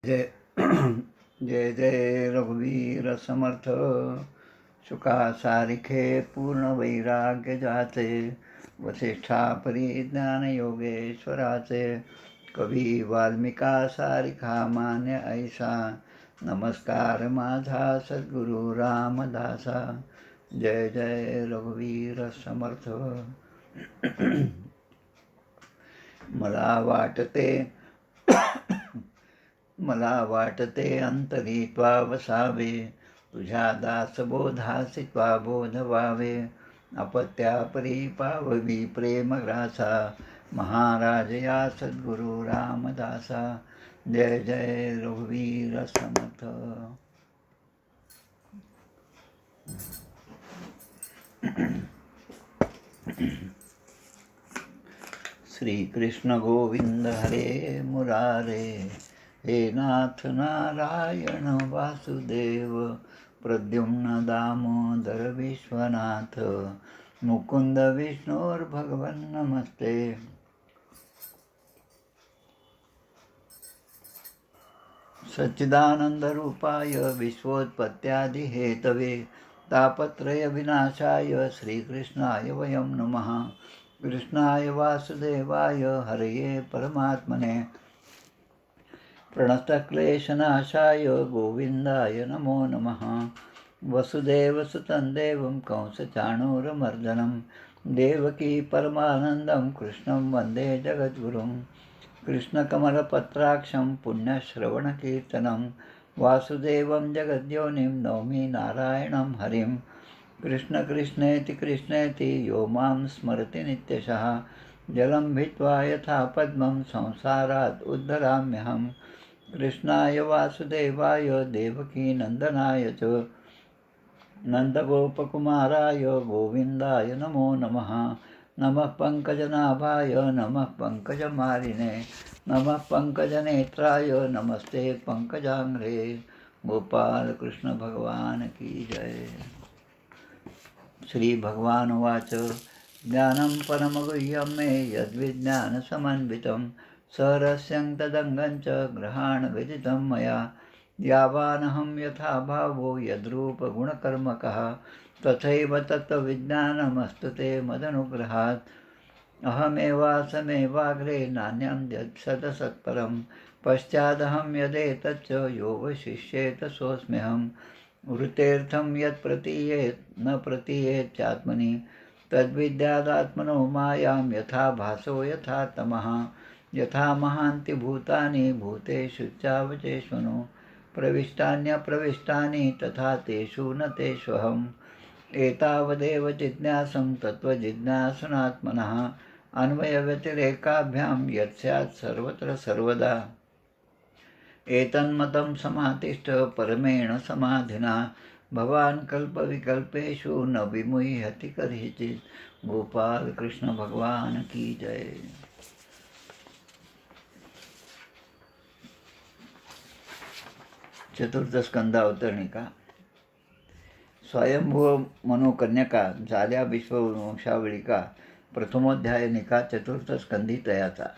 जय जय जय रघुवीर समर्थ. शुका सारिखे पूर्ण वैराग्य जाचे, वसिष्ठा परिज्ञान योगेश्वराचे. कवी वाल्मिका सारिखा मान्य ऐसा, नमस्कार माझा सद्गुरु रामदासा. जय जय रघुवीर समर्थ. मला वाटते अंतरी त्वा वसावे, तुझ्या दासबोधासी त्वा बोध व्हावे. अपत्यापरी पाववी प्रेमग्रासा, महाराज या सद्गुरु रामदासा. जय जय रघुवीर समर्थ. श्री कृष्ण गोविंद हरे मुरारे, हे नाथ नारायण वासुदेव. प्रद्युम्न दामोदर विश्वनाथ, मुकुंद विष्णुर्भगवन् नमस्ते. सच्चिदानंदरूपाय विश्वोत्पत्त्यादिहेतवे, तापत्रय विनाशाय श्रीकृष्णाय वयं नमः. कृष्णाय वासुदेवाय हरये परमात्मने, प्रणतक्लेशनाशाय गोविंदाय नमो नमः. वसुदेवसुतं देवं कंसचाणूरमर्दनं, देवकी परमानन्दं कृष्णं वन्दे जगद्गुरुं. कृष्णकमलपत्राक्षं पुण्यश्रवणकीर्तनं, वासुदेवं जगद्योनिं नौमि नारायणं हरिं. कृष्ण कृष्णेति कृष्णेति यो मां स्मरति नित्यशः, जलं भित्त्वा यथा पद्मं संसारात् उद्धराम्यहम्. कृष्णाय वासुदेवाय देवकीनन्दनाय च, नन्दगोपकुमाराय गोविन्दाय नमो नमः. नमः पङ्कजनाभाय नमः पङ्कजमालिने, नमः पङ्कजनेत्राय नमस्ते पङ्कजाङ्घ्रे. गोपाल कृष्ण भगवान की जय. श्री भगवान उवाच, ज्ञानं परमगुह्यं मे यद्विज्ञानसमन्वितं, सरस्यं तदङ्गं च ग्रहाणविदितं मया. यावानहं यथा भावो यद्रूपगुणकर्मकः, तथैव तत्त्वविज्ञानमस्तु ते मदनुग्रहात्. अहमेवासमेवाग्रे नान्यं यत्सदसत्परं, पश्चादहं यदेतच्च यो वशिष्येत सोऽस्म्यहम्. वृतेर्थं यत् प्रतीयेत् न प्रतीयेत् चात्मनि, तद्विद्यादात्मनो मायां यथा भासो यथा तमः. यथा महान्ति भूतानि भूतेषु चावचेष्वनु, प्रविष्टान्यप्रविष्टानि तथा तेषु न तेष्वहम्. एतावदेव जिज्ञासं तत्त्वजिज्ञासुनात्मनः, अन्वयव्यतिरेकाभ्यां यत् स्यात् सर्वत्र सर्वदा. एतन्मतं समातिष्ठ परमेण समाधिना, भवान् कल्पविकल्पेषु न विमुह्यति कदाचित्. गोपाल कृष्ण भगवान की जय. चतुर्थ स्कंद अवतरणिका. स्वयंभुव मनोकन्यका झाल्या विश्ववंशावळिका, प्रथमोध्यायनिका चतुर्थ स्कंधी तयाचा.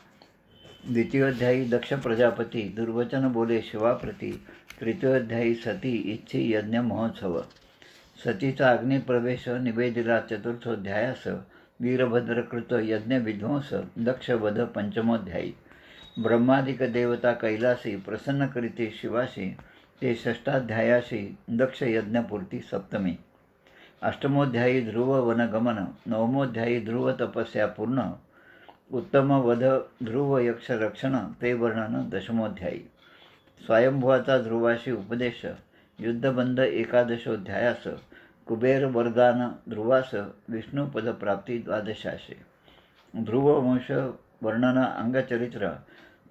द्वितीयोध्यायी दक्ष प्रजापती दुर्वचन बोले शिवाप्रती. तृतीयोध्यायी सती इच्छी यज्ञ महोत्सव. सतीचा अग्निप्रवेश निवेदिला चतुर्थोध्यायास. वीरभद्रकृत यज्ञ विध्वंस दक्षवध पंचमोध्यायी. ब्रह्मादिक देवता कैलासी प्रसन्न करीते शिवासी, ते षष्ठाध्यायाशी दक्ष यज्ञपूर्ती सप्तमी. अष्टमोध्यायी ध्रुव वनगमन. नवमोध्यायी ध्रुव तपस्या पूर्ण. उत्तम वध ध्रुव यक्ष रक्षण ते वर्णन दशमोध्यायी. स्वयंभुवाचा ध्रुवाशी उपदेश. युद्धबंध एकादशोध्यायास. कुबेर वरदान ध्रुवास. विष्णुपदप्राप्ती द्वादशाशे. ध्रुववंश वर्णन अंगचरित्र.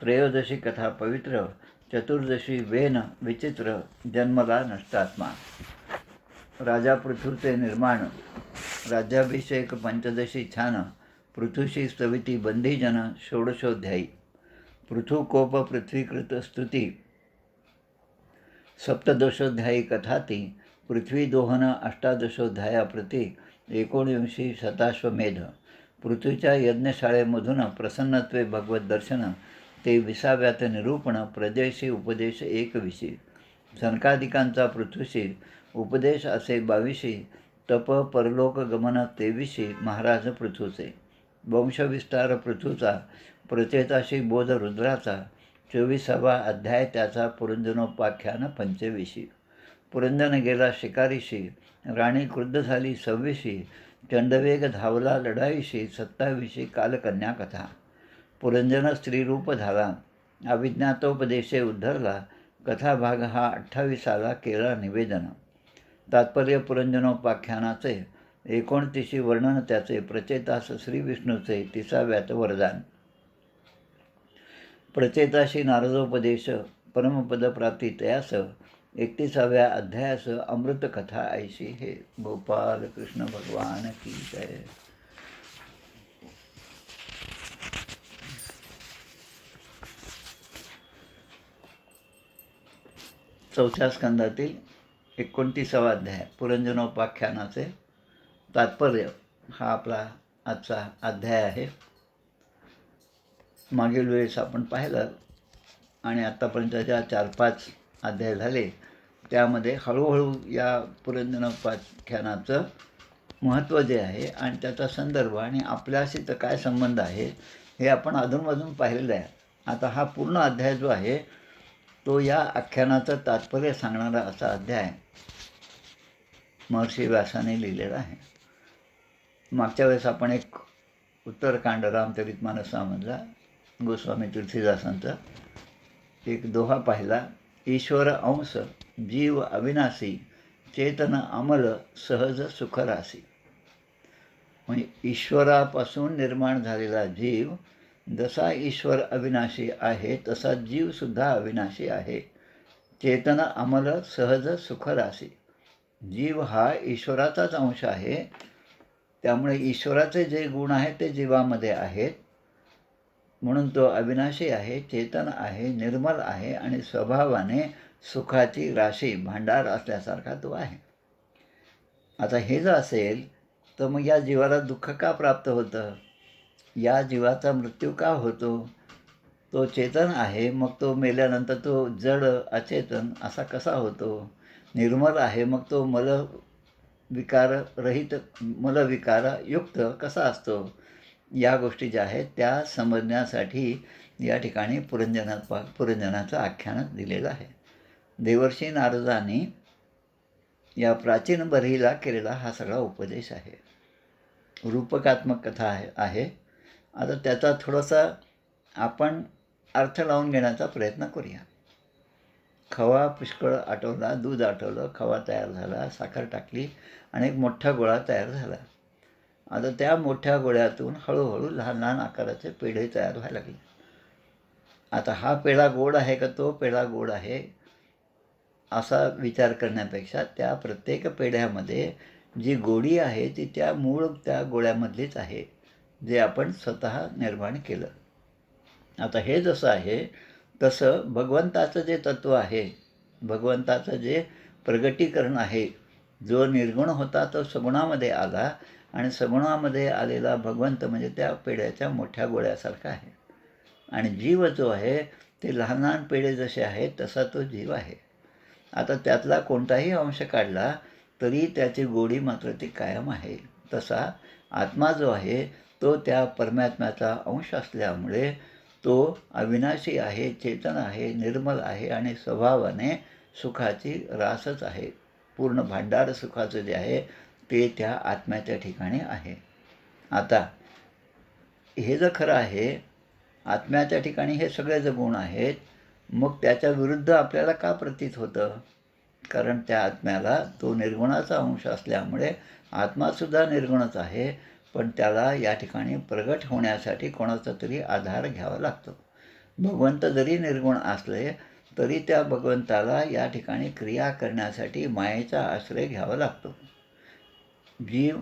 त्रयोदशी कथा पवित्र. चतुर्दशी वेन विचित्र जन्मला नष्टात्मा. राजा पृथूचे निर्माण. राज्याभिषेक पंचदशी छान. पृथुशी स्तविती बंधीजन षोडशोध्यायी. पृथुकोप पृथ्वीकृत स्तुती सप्तदशोध्यायी कथाती. पृथ्वीदोहन अष्टादशोध्यायाप्रती 19 शताश्वमेध. पृथ्वीच्या यज्ञशाळेमधून प्रसन्नत्वे भगवत दर्शन. ते 20व्यात निरूपण प्रजयशी उपदेश एकविशी. सनकादिकांचा पृथ्वीशी उपदेश असे 22शी. तप परलोक गमन 23शी महाराज पृथूचे. वंशविस्तार पृथूचा प्रचेताशी बोध रुद्राचा. 24वा अध्याय त्याचा पुरंजनोपाख्यान 25शी. पुरंजन गेला शिकारीशी. राणी क्रुद्ध झाली 26शी. चंडवेग धावला लढाईशी 27शी कालकन्या कथा. पुरंजन स्त्रीरूप झाला. अविज्ञातोपदेशे उद्धरला. कथाभाग हा 28ला केला निवेदन. तात्पर्य पुरंजनोपाख्यानाचे 29शी वर्णन त्याचे. प्रचेतास श्रीविष्णूचे 30व्यात वरदान. प्रचेताशी नारदोपदेश परमपदप्राप्ती तयास. 31व्या अध्यायास अमृतकथा ऐशी. हे गोपाल कृष्ण भगवान की जय. चौथ्या स्कंदातील 29वा अध्याय पुरंजनोपाख्यानाचे तात्पर्य हा आपला आजचा अध्याय आहे. मागील वेळेस आपण पाहिलं आणि आत्तापर्यंतच्या 4-5 अध्याय झाले. त्यामध्ये हळूहळू या पुरंजनोपाख्यानाचं महत्त्व जे आहे आणि त्याचा संदर्भ आणि आपल्याशी तर काय संबंध आहे हे आपण अधूनमधून पाहिलेलं आहे. आता हा पूर्ण अध्याय जो आहे तो या आख्यानाचं तात्पर्य सांगणारा असा अध्याय महर्षी व्यासाने लिहिलेला आहे. मागच्या वेळेस आपण एक उत्तरकांड रामचरितमानसामधला गोस्वामी तुलसीदासांचा एक दोहा पाहिला. ईश्वर अंश जीव अविनाशी चेतन अमल सहज सुखरासी. म्हणजे ईश्वरापासून निर्माण झालेला जीव जसा ईश्वर अविनाशी आहे तसा जीवसुद्धा अविनाशी आहे. चेतन अमल सहज सुखरासी. जीव हा ईश्वराचाच अंश आहे. त्यामुळे ईश्वराचे जे गुण आहेत ते जीवामध्ये आहेत. म्हणून तो अविनाशी आहे, चेतन आहे, निर्मल आहे आणि स्वभावाने सुखाची राशी भांडार असल्यासारखा तो आहे. आता हे जर असेल तर मग या जीवाला दुःख का प्राप्त होतं? या जीवाचा मृत्यू का होतो? तो चेतन आहे, मग तो मेल्यानंतर तो जड अचेतन असा कसा होतो? निर्मल आहे, मग तो मलविकारयुक्त कसा असतो? या गोष्टी ज्या आहेत त्या समजण्यासाठी या ठिकाणी पुरंजनाचं आख्यान दिलेलं आहे. देवर्षी नारदांनी या प्राचीन बरीला केलेला हा सगळा उपदेश आहे. रूपकात्मक कथा आहे. आता त्याचा थोडासा आपण अर्थ लावून घेण्याचा प्रयत्न करूया. खवा पुष्कळ आटवला, दूध आटवलं, खवा तयार झाला, साखर टाकली आणि एक मोठा गोळा तयार झाला. आता त्या मोठ्या गोळ्यातून हळूहळू लहान लहान आकाराचे पेढे तयार व्हायला लागले. आता हा पेढा गोड आहे का तो पेढा गोड आहे असा विचार करण्यापेक्षा त्या प्रत्येक पेढ्यामध्ये जी गोडी आहे ती त्या गोळ्यामधलीच आहे जे आपण स्वतः निर्माण केलं. आता हे जसं आहे तसं भगवंताचं जे तत्त्व आहे, भगवंताचं जे प्रगटीकरण आहे, जो निर्गुण होता तो सगुणामध्ये आला आणि सगुणामध्ये आलेला भगवंत म्हणजे त्या पेढ्याच्या मोठ्या गोळ्यासारखा आहे. आणि जीव जो आहे ते लहान लहान पेढे जसे आहेत तसा तो जीव आहे. आता त्यातला कोणताही अंश काढला तरी त्याची गोडी मात्र ती कायम आहे. तसा आत्मा जो आहे तो त्या परमात्म्याचा अंश असल्यामुळे तो अविनाशी आहे, चेतन आहे, निर्मल आहे आणि स्वभावाने सुखाची रासच आहे. पूर्ण भांडार सुखाचं जे आहे ते त्या आत्म्याच्या ठिकाणी आहे. आता हे जर खरं आहे, आत्म्याच्या ठिकाणी हे सगळे जे गुण आहेत, मग त्याच्या विरुद्ध आपल्याला का प्रतीत होतं? कारण त्या आत्म्याला तो निर्गुणाचा अंश असल्यामुळे आत्मासुद्धा निर्गुणच आहे, पण त्याला या ठिकाणी प्रगट होण्यासाठी कोणाचा तरी आधार घ्यावा लागतो. भगवंत जरी निर्गुण असले तरी त्या भगवंताला या ठिकाणी क्रिया करण्यासाठी मायेचा आश्रय घ्यावा लागतो. जीव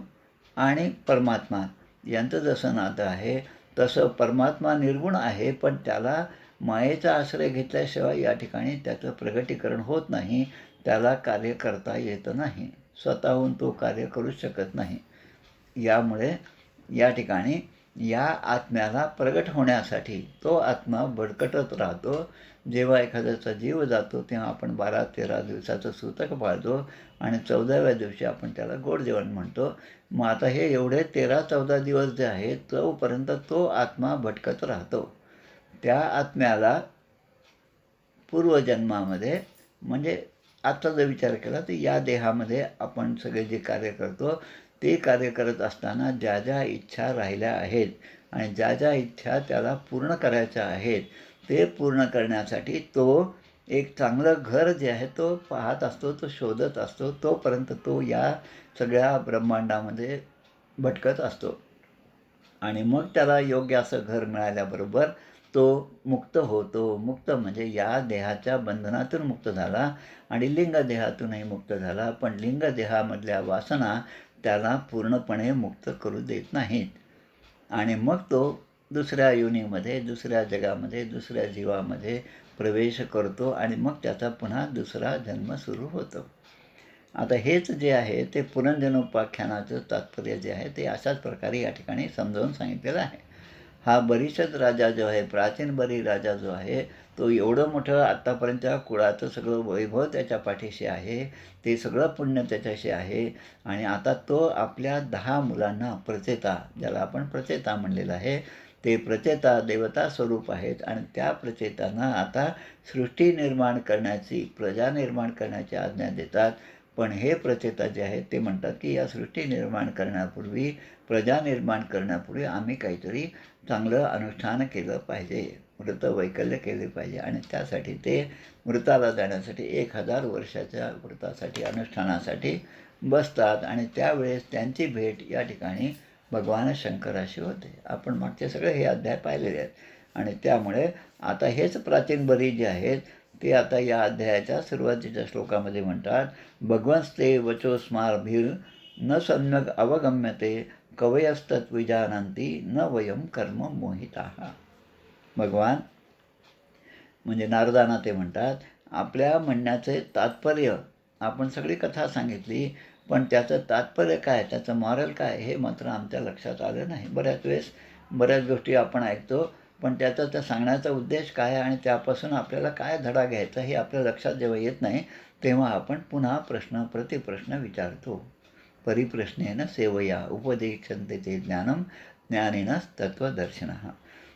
आणि परमात्मा यांचं जसं नातं आहे तसं परमात्मा निर्गुण आहे, पण त्याला मायेचा आश्रय घेतल्याशिवाय या ठिकाणी त्याचं प्रगटीकरण होत नाही. त्याला कार्य करता येत नाही. स्वतःहून तो कार्य करू शकत नाही. यामुळे या ठिकाणी या आत्म्याला प्रगट होण्यासाठी तो आत्मा भडकटत राहतो. जेव्हा एखाद्याचा जीव जातो तेव्हा आपण 12-13 दिवसाचं सूतक पाळतो आणि 14व्या दिवशी आपण त्याला गोड जेवण म्हणतो. मग आता हे एवढे 13-14 दिवस जे आहेत तोपर्यंत तो आत्मा भटकत राहतो. त्या आत्म्याला पूर्वजन्मामध्ये म्हणजे आजचा जर विचार केला तर या देहामध्ये आपण सगळे जे कार्य करतो ते कार्य करत असताना ज्या ज्या इच्छा राहिल्या आहेत आणि ज्या ज्या इच्छा त्याला पूर्ण करायच्या आहेत ते पूर्ण करण्यासाठी तो एक चांगलं घर जे आहे तो पाहत असतो, तो शोधत असतो. तोपर्यंत तो या सगळ्या ब्रह्मांडामध्ये भटकत असतो आणि मग त्याला योग्य असं घर मिळाल्याबरोबर तो मुक्त होतो. मुक्त म्हणजे या देहाच्या बंधनातून मुक्त झाला आणि लिंगदेहातूनही मुक्त झाला. पण लिंगदेहामधल्या वासना त्याला पूर्णपणे मुक्त करू देत नाहीत आणि मग तो दुसऱ्या योनीमध्ये, दुसऱ्या जगामध्ये, दुसऱ्या जीवामध्ये प्रवेश करतो आणि मग त्याचा पुन्हा दुसरा जन्म सुरू होतो. आता हेच जे आहे ते पुनर्जन्मोपाख्यानाचं तात्पर्य जे आहे ते अशाच प्रकारे या ठिकाणी समजावून सांगितलेलं आहे. हा बरीचद राजा जो आहे, प्राचीन बरी राजा जो आहे, तो एवढं मोठं आत्तापर्यंतच्या कुळाचं सगळं वैभव त्याच्या पाठीशी आहे, ते सगळं पुण्य त्याच्याशी आहे आणि आता तो आपल्या 10 मुलांना प्रचेता, ज्याला आपण प्रचेता म्हणलेलं आहे, ते प्रचेता देवता स्वरूप आहेत आणि त्या प्रचेतांना आता सृष्टी निर्माण करण्याची, प्रजा निर्माण करण्याची आज्ञा देतात. पण हे प्रचेता जे आहेत ते म्हणतात की या सृष्टी निर्माण करण्यापूर्वी, प्रजा निर्माण करण्यापूर्वी आम्ही काहीतरी चांगलं अनुष्ठान केलं पाहिजे, व्रतवैकल्य केले पाहिजे आणि त्यासाठी ते व्रताला जाण्यासाठी 1000 वर्षाच्या व्रतासाठी, अनुष्ठानासाठी बसतात आणि त्यावेळेस त्यांची भेट या ठिकाणी भगवान शंकराशी होते. आपण मागचे सगळे हे अध्याय पाहिलेले आहेत आणि त्यामुळे आता हेच प्राचीन बरी जे आहेत ते आता या अध्यायाच्या सुरुवातीच्या श्लोकामध्ये म्हणतात, भगवंस्ते वचो स्मारभिर न सम्यक अवगम्यते कवयस्तत्विजानंती न वयम कर्म मोहिताः. भगवान म्हणजे नारदांना ते म्हणतात, आपल्या म्हणण्याचे तात्पर्य, आपण सगळी कथा सांगितली पण त्याचं तात्पर्य काय, त्याचं मॉरल काय हे मात्र आमच्या लक्षात आलं नाही. बऱ्याच वेळेस बऱ्याच गोष्टी आपण ऐकतो पण त्याचा त्या सांगण्याचा उद्देश काय आणि त्यापासून आपल्याला काय धडा घ्यायचा हे आपल्या लक्षात जेव्हा येत नाही तेव्हा आपण पुन्हा प्रश्न प्रतिप्रश्न विचारतो. परिप्रश्नेन सेवया उपदेक्षन्ते ते ज्ञानम ज्ञानिनः तत्त्वदर्शिनः.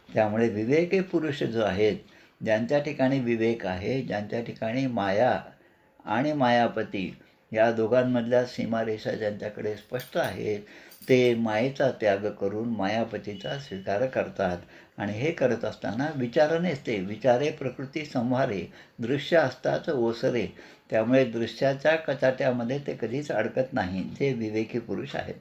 त्यामुळे विवेकी पुरुष जो आहेत, ज्यांच्या ठिकाणी विवेक आहे, ज्यांच्या ठिकाणी माया आणि मायापती या दोघांमधल्या सीमारेषा ज्यांच्याकडे स्पष्ट आहेत, ते मायेचा त्याग करून मायापतीचा स्वीकार करतात आणि हे करत असताना विचारानेच, ते विचारे प्रकृती संहारे, दृश्य असतात ओसरे, त्यामुळे दृश्याच्या कचाट्यामध्ये ते कधीच अडकत नाही, जे विवेकी पुरुष आहेत.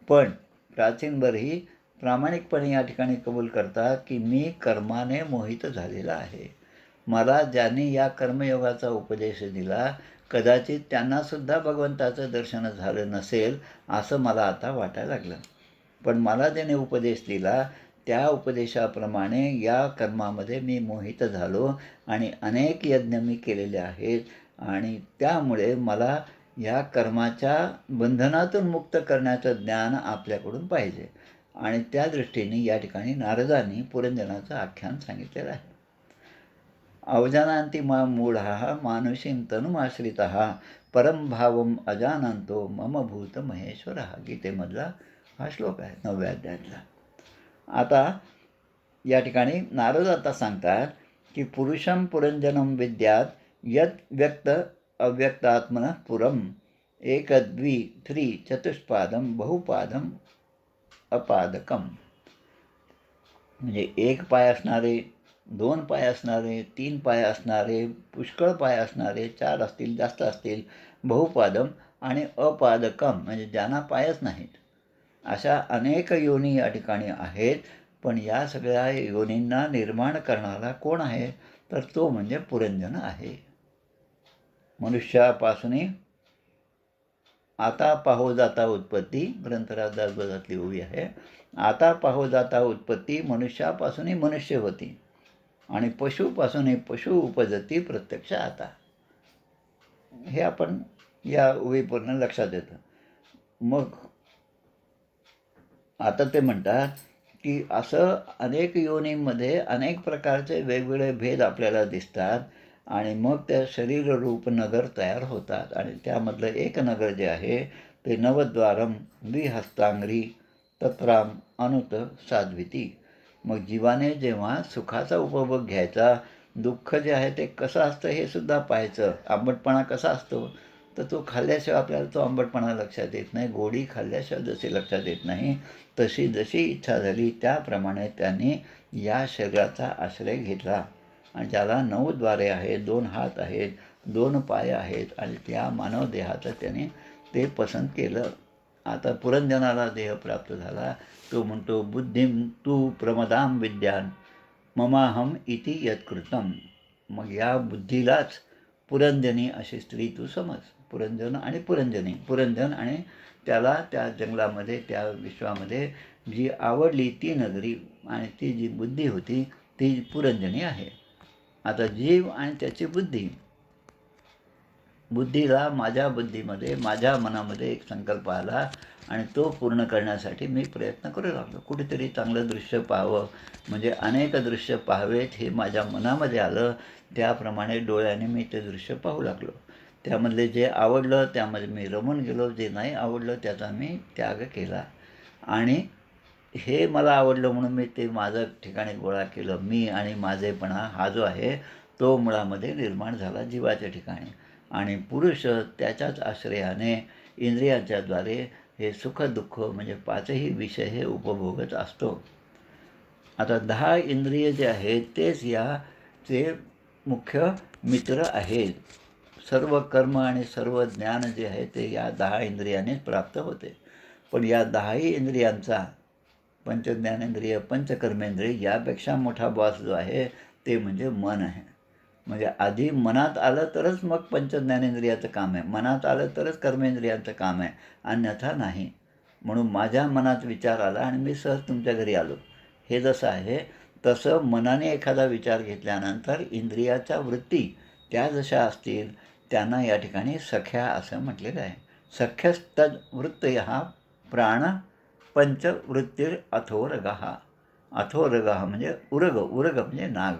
पण प्राचीनभर ही प्रामाणिकपणे या ठिकाणी कबूल करतात की मी कर्माने मोहित झालेला आहे. मला ज्यांनी या कर्मयोगाचा उपदेश दिला कदाचित त्यांनासुद्धा भगवंताचं दर्शन झालं नसेल असं मला आता वाटायला लागलं. पण मला ज्याने उपदेश दिला त्या उपदेशाप्रमाणे या कर्मामध्ये मी मोहित झालो आणि अनेक यज्ञ मी केलेले आहेत आणि त्यामुळे मला या कर्माच्या बंधनातून मुक्त करण्याचं ज्ञान आपल्याकडून पाहिजे आणि त्या दृष्टीने या ठिकाणी नारदांनी पुरंजनाचं आख्यान सांगितलेलं आहे. अवजानांती मा मूढा मानुषीं तनुमाश्रितः परम भावम अजानंतो मम भूत महेश्वर. गीतेमधला हा श्लोक आहे 9व्या अध्यायातला. आता या ठिकाणी नारद आता सांगतात की पुरुषम पुरंजनम विद्यात यत व्यक्त अव्यक्तात्मनः पुरम एक द्वि त्रि चतुष्पादम बहुपादम अपादकम. म्हणजे 1 पाय असणारे, 2 पाय असणारे, 3 पाय असणारे, पुष्कळ पाय असणारे, 4 असतील, जास्त असतील, बहुपादम आणि अपादकम म्हणजे ज्यांना पायच नाहीत, अशा अनेक योनी या ठिकाणी आहेत. पण या सगळ्या योनींना निर्माण करणारा कोण आहे तर तो म्हणजे पुरंजन आहे. मनुष्यापासून आता पाहो जाता उत्पत्ती, ग्रंथराज दासबोधातली ओवी आहे, आता पाहो जाता उत्पत्ती मनुष्यापासूनही मनुष्य होती आणि पशुपासूनही पशु उपजती प्रत्यक्ष आता. हे आपण या ओवीपूर्ण लक्षात येतं. मग आता ते म्हणतात की असं अनेक योनींमध्ये अनेक प्रकारचे वेगवेगळे भेद आपल्याला दिसतात आणि मग त्या शरीररूप नगर तयार होतात आणि त्यामधलं एक नगर जे आहे ते नवद्वारम द्विहस्तांग्री तत्राम अनुत साध्विती. मग जीवाने जेव्हा सुखाचा उपभोग घ्यायचा, दुःख जे आहे ते कसं असतं हे सुद्धा पाहायचं. आंबटपणा कसा असतो, तर तो खाल्ल्याशिवाय आपल्याला तो आंबटपणा लक्षात येत नाही. गोडी खाल्ल्याशिवाय जशी लक्षात येत नाही, तशी जशी इच्छा झाली त्याप्रमाणे त्यांनी या शरीराचा आश्रय घेतला. आणि ज्याला 9 द्वारे आहेत, 2 हात आहेत, 2 पाय आहेत आणि त्या मानव देहाचं त्याने ते पसंत केलं. आता पुरंजनाला देह प्राप्त झाला. तो म्हणतो, बुद्धिम तू प्रमदाम विद्यान ममाहम इति यत्कृतम. मग या बुद्धीलाच पुरंजनी अशी स्त्री तू समज. पुरंजन आणि पुरंजनी. पुरंजन आणि त्याला त्या जंगलामध्ये त्या विश्वामध्ये जी आवडली ती नगरी आणि ती जी बुद्धी होती ती पुरंजनी आहे. आता जीव आणि त्याची बुद्धी. बुद्धीला माझ्या बुद्धीमध्ये माझ्या मनामध्ये एक संकल्प आला आणि तो पूर्ण करण्यासाठी मी प्रयत्न करू लागलो. कुठेतरी चांगलं दृश्य पाहावं म्हणजे अनेक दृश्य पाहावेत हे माझ्या मनामध्ये आलं. त्याप्रमाणे डोळ्याने मी ते दृश्य पाहू लागलो. त्यामधले जे आवडलं त्यामध्ये मी रमून गेलो. जे नाही आवडलं त्याचा मी त्याग केला. आणि हे मला आवडलं म्हणून मी ते माझं ठिकाणी गोळा केलं. मी आणि माझेपणा हा जो आहे तो मुळामध्ये निर्माण झाला जीवाच्या ठिकाणी. आणि पुरुष त्याच्याच आश्रयाने इंद्रियांच्याद्वारे हे सुखदुःख म्हणजे 5ही विषय हे उपभोगत असतो. आता 10 इंद्रिय जे आहेत तेच याचे मुख्य मित्र आहेत. सर्व कर्म आणि सर्व ज्ञान जे आहे ते या 10 इंद्रियांनीच प्राप्त होते. पण या 10ही इंद्रियांचा पंचज्ञानेंद्रिय, पंचकर्मेंद्रिय यापेक्षा मोठा बॉस जो आहे ते म्हणजे मन आहे. म्हणजे आधी मनात आलं तरच मग पंचज्ञानेंद्रियाचं काम आहे. मनात आलं तरच कर्मेंद्रियांचं काम आहे, अन्यथा नाही. म्हणून माझ्या मनात विचार आला आणि मी सहज तुमच्या घरी आलो. हे जसं आहे तसं मनाने एखादा विचार घेतल्यानंतर इंद्रियाच्या वृत्ती त्या जशा असतील त्यांना या ठिकाणी सख्या असं म्हटलेलं आहे. सख्यस्तद वृत्तयः प्राण पंचवृत्तीर अथोरगः. अथोरगः म्हणजे उरग. उरग म्हणजे नाग.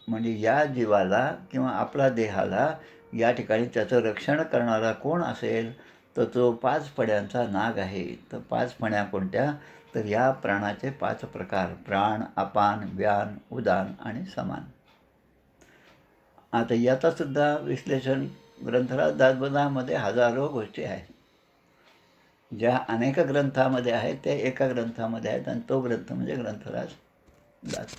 म्हणजे या जीवाला किंवा आपला देहाला या ठिकाणी त्याचं रक्षण करणारा कोण असेल तर तो 5 फण्यांचा नाग आहे. तर 5 फण्या कोणत्या, तर या प्राणाचे 5 प्रकार: प्राण, अपान, व्यान, उदान आणि समान. आता याचासुद्धा विश्लेषण ग्रंथराज दासबोधामध्ये हजारो गोष्टी आहेत. ज्या अनेक ग्रंथामध्ये आहेत त्या एका ग्रंथामध्ये आहेत आणि तो ग्रंथ म्हणजे ग्रंथराज दास.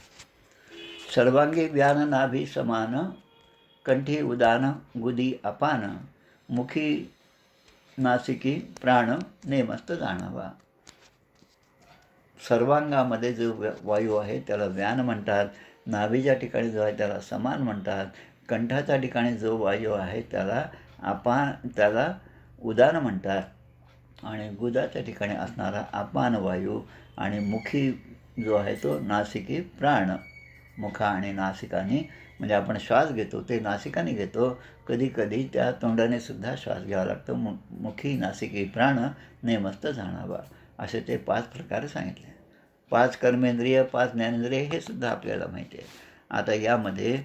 सर्वांगी व्यान नाभी समान, कंठी उदान गुदी अपान, मुखी नासिकी प्राण नेमस्त जाणावा. सर्वांगामध्ये जो वायू आहे त्याला व्यान म्हणतात. नाभीच्या ठिकाणी जो आहे त्याला समान म्हणतात. कंठाच्या ठिकाणी जो वायू आहे त्याला उदान म्हणतात. आणि गुदाच्या ठिकाणी असणारा अपान वायू आणि मुखी जो आहे तो नासिकी प्राण. मुखा आणि नासिकाने म्हणजे आपण श्वास घेतो ते नासिकाने घेतो. कधी कधी त्या तोंडाने सुद्धा श्वास घ्यावा लागतो. मुखी नासिकी प्राण नेमस्त जाणावा असे ते 5 प्रकार सांगितले. 5 कर्मेंद्रिय, 5 ज्ञानेंद्रिय हे सुद्धा आपल्याला माहिती आहे. आता यामध्ये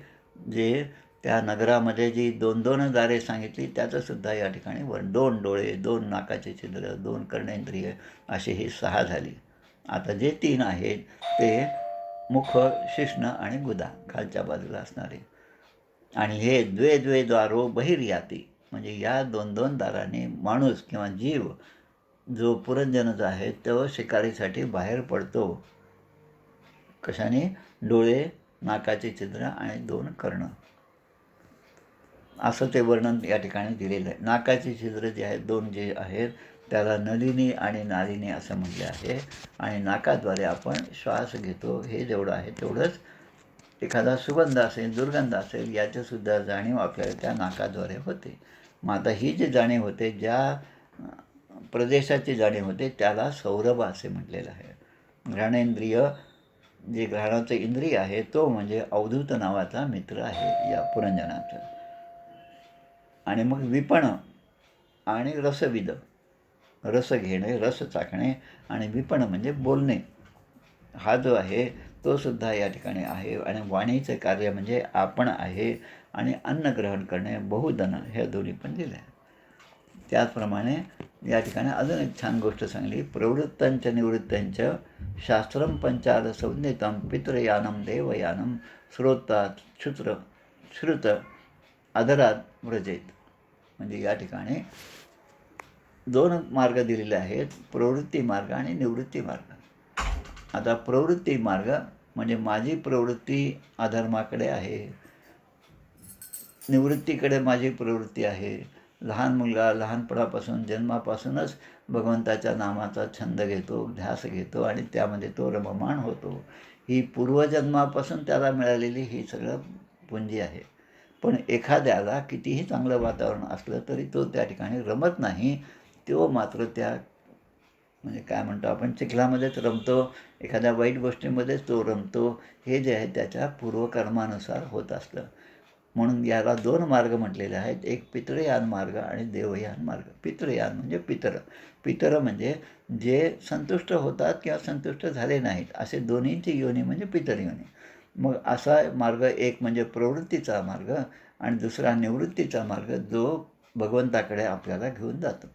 जे त्या नगरामध्ये जी 2-2 दारे सांगितली त्याचंसुद्धा या ठिकाणी 2 डोळे, 2 नाकाचे छिद्र, 2 कर्णेंद्रिय अशी ही 6 झाली. आता जे 3 आहेत ते मुख, शिश्न आणि गुदा खालच्या बाजूला असणारे. आणि हे द्वे द्वारो बहिर्याती म्हणजे या 2-2 दाराने माणूस किंवा जीव जो पुरंजनचा आहे तो शिकारीसाठी बाहेर पडतो. कशाने? डोळे, नाकाचे छिद्र आणि 2 कर्ण. असं ते वर्णन या ठिकाणी दिलेलं आहे. नाकाचे छिद्र जे आहेत 2 जे आहेत त्याला नलिनी आणि नालिनी असं म्हटले आहे. आणि नाकाद्वारे आपण श्वास घेतो हे जेवढं आहे तेवढंच. एखादा सुगंध असेल, दुर्गंध असेल याचीसुद्धा जाणीव आपल्याला त्या नाकाद्वारे होते. मग आता ही जी जाणीव होते ज्या प्रदेशाची जाणीव होते त्याला सौरभ असे म्हटलेलं आहे. घ्राणेंद्रिय जे घ्राणाचं इंद्रिय आहे तो म्हणजे अवधूत नावाचा मित्र आहे या पुरंजनाचा. आणि मग विपण आणि रसविद, रस घेणे, रस चाखणे. आणि विपण म्हणजे बोलणे. हा जो आहे तो सुद्धा या ठिकाणी आहे. आणि वाणीचं कार्य म्हणजे आपण आहे आणि अन्न ग्रहण करणे, बहुधन, ह्या दोन्ही पण दिल्या. त्याचप्रमाणे या ठिकाणी अजून एक छान गोष्ट सांगली. प्रवृत्तंच निवृत्तंच शास्त्रम पंचाल संज्ञितम पितृयानम देवयानम श्रोतात श्रुत अधरात व्रजेत. म्हणजे या ठिकाणी दोन मार्ग दिलेले आहेत, प्रवृत्ती मार्ग आणि निवृत्ती मार्ग. आता प्रवृत्ती मार्ग म्हणजे माझी प्रवृत्ती अधर्माकडे आहे, निवृत्तीकडे माझी प्रवृत्ती आहे. लहान मुलगा लहानपणापासून जन्मापासूनच भगवंताच्या नामाचा छंद घेतो, ध्यास घेतो आणि त्यामध्ये तो रममाण होतो. ही पूर्वजन्मापासून त्याला मिळालेली ही सगळं पुंजी आहे. पण एखाद्याला कितीही चांगलं वातावरण असलं तरी तो त्या ठिकाणी रमत नाही. तो मात्र त्या म्हणजे काय म्हणतो आपण, चिखलामध्येच रमतो, एखाद्या वाईट गोष्टीमध्येच तो रमतो. हे जे आहे त्याच्या पूर्वकर्मानुसार होत असतं. म्हणून याला दोन मार्ग म्हटलेले आहेत, एक पितृयान मार्ग आणि देवयान मार्ग. पितृयान म्हणजे पितर म्हणजे जे संतुष्ट होतात किंवा संतुष्ट झाले नाहीत, असे दोन्हींची योनी म्हणजे पितरयोनी. मग असा मार्ग एक म्हणजे प्रवृत्तीचा मार्ग आणि दुसरा निवृत्तीचा मार्ग, जो भगवंताकडे आपल्याला घेऊन जातो.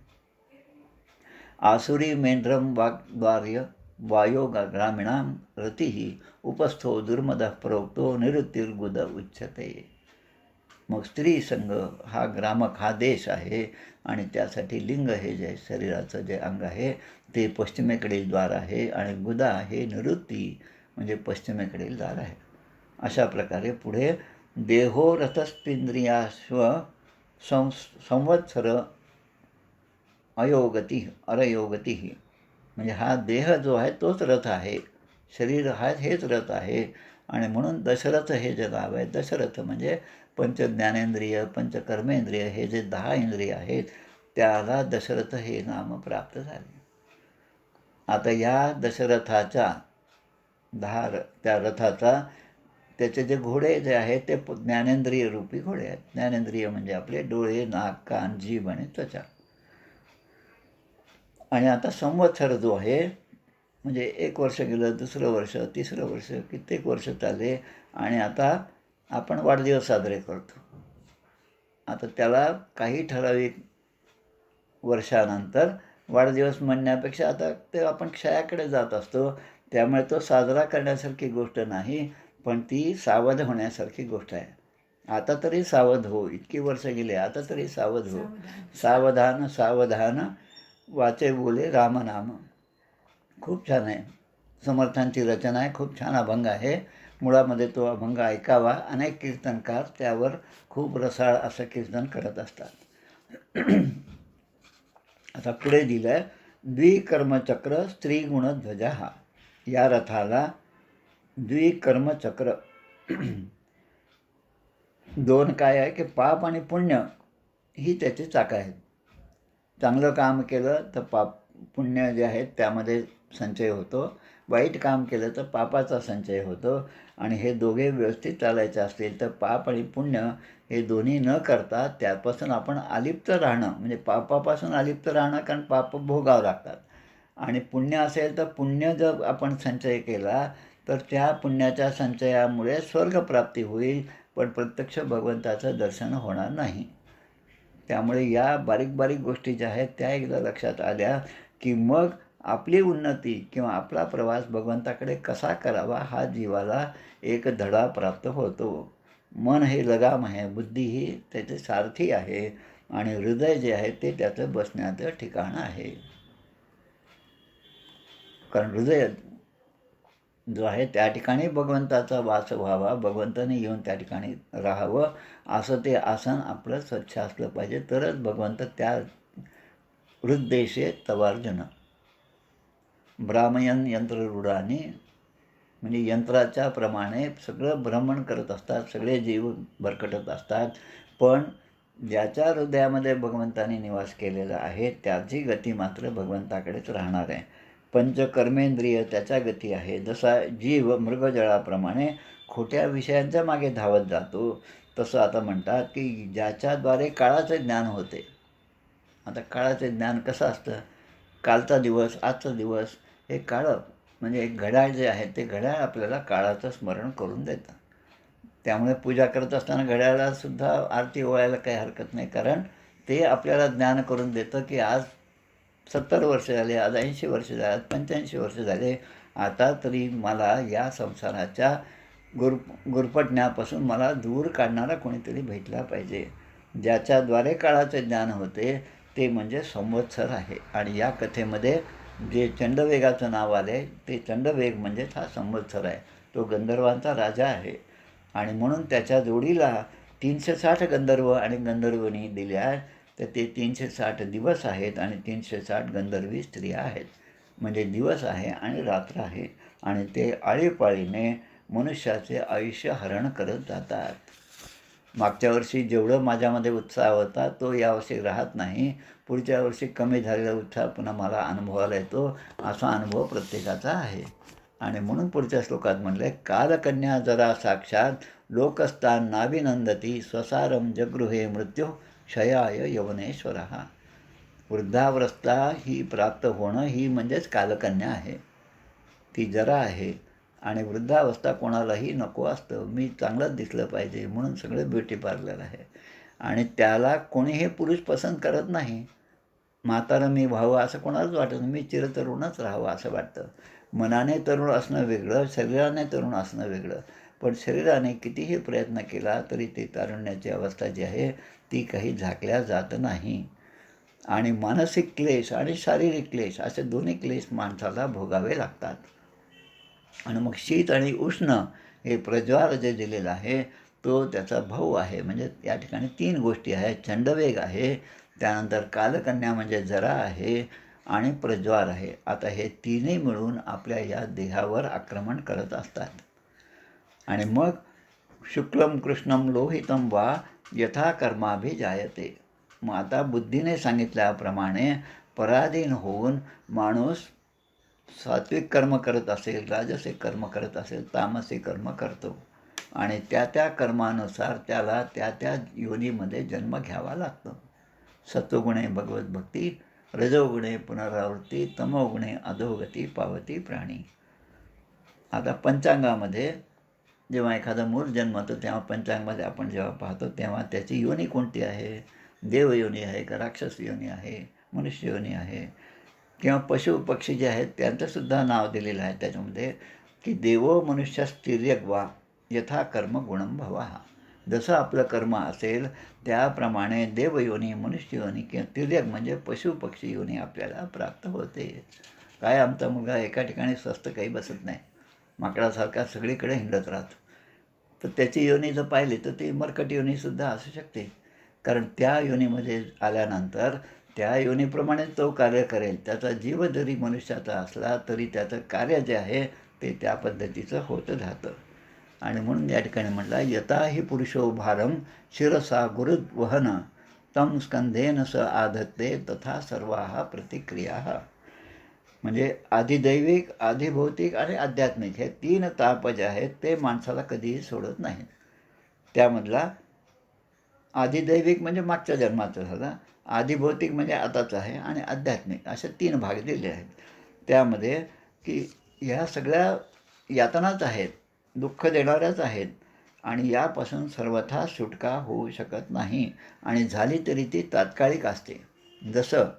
आसुरी मेंढ्रम वाग्द्वार्य वायो ग्रामीणाम रतिही उपस्थो दुर्मदः प्रोक्तो निवृत्तिर्गुद उच्यते. मग स्त्री संघ हा ग्रामक हा देश आहे आणि त्यासाठी लिंग हे जे शरीराचं जे अंग आहे ते पश्चिमेकडील द्वार आहे आणि गुदा हे निवृत्ती म्हणजे पश्चिमेकडील द्वार आहे. अशा प्रकारे पुढे देहो रथस्पिंद्रियाश्व संवत्सर अयोगती अरयोगती, म्हणजे हा देह जो आहे तोच रथ आहे, शरीर हा हेच रथ आहे. आणि म्हणून दशरथ हे जे नाव आहे, दशरथ म्हणजे पंचज्ञानेंद्रिय पंचकर्मेंद्रिय हे जे 10 इंद्रिय आहेत त्याला दशरथ हे नाम प्राप्त झाले. आता या दशरथाच्या त्या रथाचा त्याचे जे घोडे जे आहेत ते ज्ञानेंद्रिय रूपी घोडे आहेत. ज्ञानेंद्रिय म्हणजे आपले डोळे, नाक, कान, जीभ आणि त्वचा. आणि आता संवत्सर जो आहे म्हणजे 1 वर्ष गेलं, 2रं वर्ष, 3रं वर्ष, कित्येक वर्ष चालले आणि आता आपण वाढदिवस साजरे करतो. आता त्याला काही ठराविक वर्षानंतर वाढदिवस म्हणण्यापेक्षा आता ते आपण क्षयाकडे जात असतो. त्यामुळे तो साजरा करण्यासारखी गोष्ट नाही, पण ती सावध होण्यासारखी गोष्ट आहे. आता तरी सावध हो, इतकी वर्ष गेले, आता तरी सावध हो. सावधान सावधान वाचे बोले रामनाम. खूप छान आहे, समर्थांची रचना आहे, खूप छान अभंग आहे. मुळामध्ये तो अभंग ऐकावा. अनेक कीर्तनकार त्यावर खूप रसाळ असं कीर्तन करत असतात. आता पुढे दिलं आहे द्विकर्मचक्र स्त्रीगुणध्वजा. हा या रथाला द्विकर्मचक्र दोन काय आहे की पाप आणि पुण्य ही त्याची चाकं आहेत. चांगलं काम केलं तर पुण्य जे आहेत त्यामध्ये संचय होतो, वाईट काम केलं तर पापाचा संचय होतो. आणि हे दोघे व्यवस्थित चालायचे असतील तर पाप आणि पुण्य हे दोन्ही न करता त्यापासून आपण अलिप्त राहणं, म्हणजे पापापासून अलिप्त राहणं, कारण पाप भोगावं लागतात. आणि पुण्य असेल तर पुण्य जर आपण संचय केला तर त्या पुण्याच्या संचयामुळे स्वर्गप्राप्ती होईल, पण प्रत्यक्ष भगवंताचं दर्शन होणार नाही. त्यामुळे या बारीक बारीक गोष्टी ज्या आहेत त्या एकदा लक्षात आल्या की मग आपली उन्नती किंवा आपला प्रवास भगवंताकडे कसा करावा हा जीवाला एक धडा प्राप्त होतो. मन हे लगाम आहे, बुद्धी ही त्याचे सारथी आहे आणि हृदय जे आहे ते त्याचं बसण्याचं ठिकाण आहे. कारण हृदय जो आहे त्या ठिकाणी भगवंताचा वास व्हावा, भगवंताने येऊन त्या ठिकाणी राहावं, असं ते आसन आपलं स्वच्छ असलं पाहिजे, तरच भगवंत त्या हृद्देशे तवार्जुन. ब्राह्मयन यंत्ररूढाने म्हणजे यंत्राच्या प्रमाणे सगळं भ्रमण करत असतात, सगळे जीव भरकटत असतात, पण ज्याच्या हृदयामध्ये भगवंताने निवास केलेला आहे त्याची गती मात्र भगवंताकडेच राहणार आहे. पंचकर्मेंद्रिय त्याच्या गती आहे. जसा जीव मृगजळाप्रमाणे खोट्या विषयांच्या मागे धावत जातो, तसं आता म्हणतात की ज्याच्याद्वारे काळाचे ज्ञान होते. आता काळाचे ज्ञान कसं असतं, कालचा दिवस आजचा दिवस हे काळं म्हणजे एक घड्याळ जे आहे ते घड्याळ आपल्याला काळाचं स्मरण करून देतं. त्यामुळे पूजा करत असताना घड्याळालासुद्धा आरती ओवाळायला काही हरकत नाही, कारण ते आपल्याला ज्ञान करून देतं की आज 70 वर्ष झाले, आज 80 वर्ष झाले, आज 85 वर्ष झाले. आता तरी मला या संसाराच्या गुरफटण्यापासून मला दूर काढणारा कोणीतरी भेटला पाहिजे. ज्याच्याद्वारे काळाचे ज्ञान होते ते म्हणजे संवत्सर आहे. आणि या कथेमध्ये जे चंडवेगाचं नाव आले ते चंडवेग म्हणजेच हा संवत्सर आहे. तो गंधर्वांचा राजा आहे आणि म्हणून त्याच्या जोडीला 360 गंधर्व आणि गंधर्वणी दिल्या. तर ते 360 दिवस आहेत आणि 360 गंधर्वी स्त्रिया आहेत. म्हणजे दिवस आहे आणि रात्र आहे आणि ते आळीपाळीने मनुष्याचे आयुष्य हरण करत जातात. मागच्या वर्षी जेवढं माझ्यामध्ये उत्साह होता तो यावर्षी राहत नाही. पुढच्या वर्षी कमी झालेला उत्साह पुन्हा मला अनुभवायला येतो. असा अनुभव प्रत्येकाचा आहे. आणि म्हणून पुढच्या श्लोकात म्हटलं, कालकन्या जरा साक्षात लोकस्तान नाभिनंदती स्वसारम जगृहे मृत्यू क्षयाय यवनेश्वर. वृद्धावस्था ही प्राप्त होणं ही म्हणजेच कालकन्या आहे. ती जरा आहे आणि वृद्धावस्था कोणालाही नको असतं. मी चांगलंच दिसलं पाहिजे म्हणून सगळं ब्युटी पार्लर आहे आणि त्याला कोणीही पुरुष पसंत करत नाही. म्हातारं मी व्हावं असं कोणालाच वाटत नाही. मी चिरतरुणच राहावं असं वाटतं. मनाने तरुण असणं वेगळं, शरीराने तरुण असणं वेगळं. पण शरीराने कितीही प्रयत्न केला तरी ती तारुण्याची अवस्था जी आहे ती काही झाकल्या जात नाही. आणि मानसिक क्लेश आणि शारीरिक क्लेश असे दोन्ही क्लेश माणसाला भोगावे लागतात. आणि मग शीत आणि उष्ण हे प्रज्वार जे दिलेलं आहे तो त्याचा भाऊ आहे. म्हणजे या ठिकाणी 3 गोष्टी आहेत. चंडवेग आहे, त्यानंतर कालकन्या म्हणजे जरा आहे आणि प्रज्वार आहे. आता हे तीनही मिळून आपल्या या देहावर आक्रमण करत असतात. आणि मग शुक्लम कृष्णम लोहितम वा यथा कर्माभिजायते. मग आता बुद्धीने सांगितल्याप्रमाणे पराधीन होऊन माणूस सात्विक कर्म करत असेल, राजसिक कर्म करत असेल, तामसिक कर्म करतो आणि त्या त्या कर्मानुसार त्याला त्या त्या योनीमध्ये जन्म घ्यावा लागतो. सत्वगुणे भगवत भक्ती, रजोगुणे पुनरावृत्ती, तमोगुणे अधोगती पावती प्राणी. आता पंचांगामध्ये जेव्हा एखादा मूल जन्मतो तेव्हा पंचांगामध्ये आपण जेव्हा पाहतो तेव्हा त्याची योनी कोणती आहे? देवयोनी आहे का राक्षस योनी आहे, मनुष्य योनी आहे किंवा पशु पक्षी जे आहेत त्यांचंसुद्धा नाव दिलेलं आहे त्याच्यामध्ये की देवो मनुष्यस्तिर्यक वा यथा कर्म गुणम भवा. जसं आपलं कर्म असेल त्याप्रमाणे देवयोनी, मनुष्य योनी किंवा तिर्यक म्हणजे पशु पक्षी योनी आपल्याला प्राप्त होते. काय आमचा मुलगा एका ठिकाणी स्वस्त काही बसत नाही, माकडासारखा सगळीकडे हिंडत राहतो. तर त्याची योनी जर पाहिली तर ती मरकट योनीसुद्धा असू शकते. कारण त्या योनीमध्ये आल्यानंतर त्या योनीप्रमाणे तो कार्य करेल. त्याचा जीव जरी मनुष्याचा असला तरी त्याचं कार्य जे आहे ते त्या पद्धतीचं होत राहतं. आणि म्हणून या ठिकाणी म्हटलं, यथा हि पुरुषो भारम शिरसा गुरुद्वहन तम स्कंधेन स आधत्ते तथा सर्वाः प्रतिक्रिया. म्हणजे आधिदैविक, आधिभौतिक आणि आध्यात्मिक हे 3 ताप जे आहेत ते माणसाला कधीही सोडत नाहीत. त्यामधला आधिदैविक म्हणजे मागच्या जन्माचं झालं, आधिभौतिक म्हणजे आताच आहे आणि आध्यात्मिक असे 3 भाग दिले आहेत. त्यामध्ये की ह्या सगळ्या यातनाच आहेत, दुःख देणाऱ्याच आहेत आणि यापासून सर्वथा सुटका होऊ शकत नाही आणि झाली तरी ती तात्कालिक असते. जसं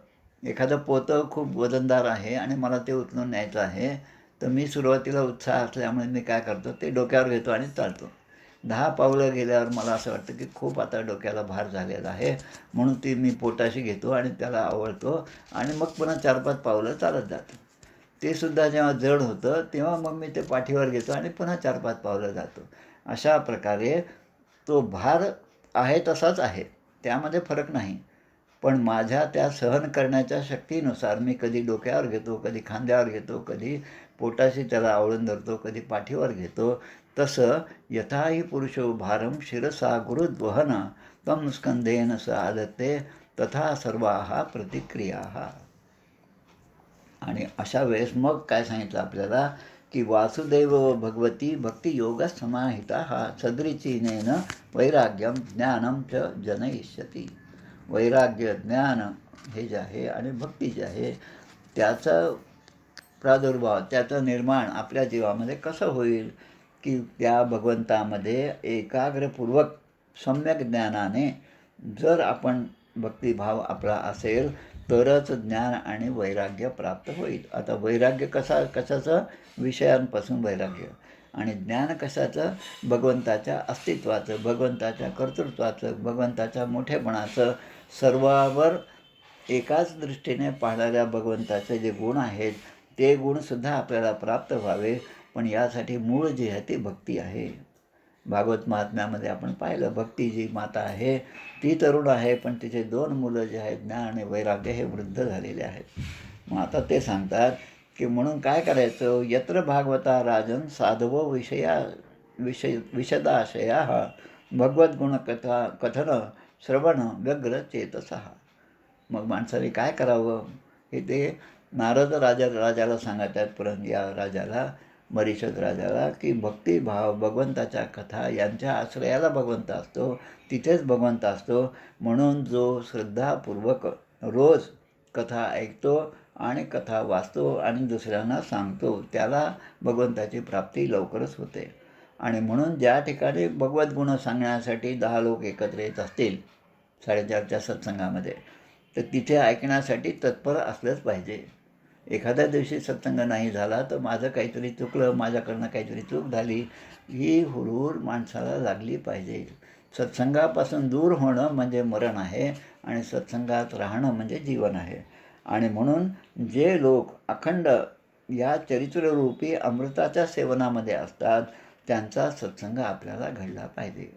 एखादं पोतं खूप वजनदार आहे आणि मला ते उचलून न्यायचं आहे, तर मी सुरुवातीला उत्साह असल्यामुळे मी काय करतो ते डोक्यावर घेतो आणि चालतो. 10 पावलं गेल्यावर मला असं वाटतं की खूप आता डोक्याला भार झालेला आहे म्हणून ती मी पोटाशी घेतो आणि त्याला आवळतो आणि मग पुन्हा 4-5 पावलं चालत जातो. ते सुद्धा जेव्हा जड होतं तेव्हा मग मी ते पाठीवर घेतो आणि पुन्हा 4-5 पावलं जातो. अशा प्रकारे तो भार आहे तसाच आहे, त्यामध्ये फरक नाही. पण माझ्या त्या सहन करण्याच्या शक्तीनुसार मी कधी डोक्यावर घेतो, कधी खांद्यावर घेतो, कधी पोटाशी त्याला आवळून धरतो, कधी पाठीवर घेतो. तसं यथा हि पुरुषो भारम शिरसा गुरुद्वहन तम स्कंधेन स आदत्ते तथा सर्वाः प्रतिक्रिया. आणि अशा वेळेस मग काय सांगितलं आपल्याला की वासुदेव भगवती भक्तियोग समाहिता सदृचीनेन वैराग्यम ज्ञानम च जनयिष्यती. वैराग्य, ज्ञान हे जे आहे आणि भक्ती जे आहे त्याचं प्रादुर्भाव, त्याचं निर्माण आपल्या जीवामध्ये कसं होईल, की त्या भगवंतामध्ये एकाग्रपूर्वक सम्यक ज्ञानाने जर आपण भक्तिभाव आपला असेल तरच ज्ञान आणि वैराग्य प्राप्त होईल. आता वैराग्य कशाचं? विषयांपासून वैराग्य. आणि ज्ञान कशाचं? भगवंताच्या अस्तित्वाचं, भगवंताच्या कर्तृत्वाचं, भगवंताच्या मोठेपणाचं, सर्वावर एकाच दृष्टीने पाहणाऱ्या भगवंताचे जे गुण आहेत ते गुणसुद्धा आपल्याला प्राप्त व्हावे. पण यासाठी मूळ जी आहे ती भक्ती आहे. भागवत महात्म्यामध्ये आपण पाहिलं, भक्ती जी माता आहे ती तरुण आहे, पण तिचे 2 मुलं जे आहेत ज्ञान आणि वैराग्य हे वृद्ध झालेले आहेत. मग आता ते सांगतात की म्हणून काय करायचं? यत्र भागवता राजन साधवो विशदाशया भगवद्गुणकथा कथन श्रवण व्यग्र चेतसः. मग माणसाने काय करावं हे ते नारद राजाला सांगत आहेत, या राजाला, मरीचद राजाला, की भक्तिभाव, भगवंताच्या कथा यांच्या आश्रयाला भगवंत असतो, तिथेच भगवंत असतो. म्हणून जो श्रद्धापूर्वक रोज कथा ऐकतो आणि कथा वाचतो आणि दुसऱ्यांना सांगतो त्याला भगवंताची प्राप्ती लवकरच होते. आणि म्हणून ज्या ठिकाणी भगवद्गुण सांगण्यासाठी 10 लोक एकत्र येत असतील 4:30च्या सत्संगामध्ये, तर तिथे ऐकण्यासाठी तत्पर असलंच पाहिजे. एखाद्या दिवशी सत्संग नाही झाला तर माझं काहीतरी चुकलं, माझ्याकडनं काहीतरी चूक झाली, ही हुरहुर माणसाला लागली पाहिजे. सत्संगापासून दूर होणं म्हणजे मरण आहे आणि सत्संगात राहणं म्हणजे जीवन आहे. आणि म्हणून जे लोक अखंड या चरित्ररूपी अमृताच्या सेवनामध्ये असतात त्यांचा सत्संग आपल्याला घडला पाहिजे.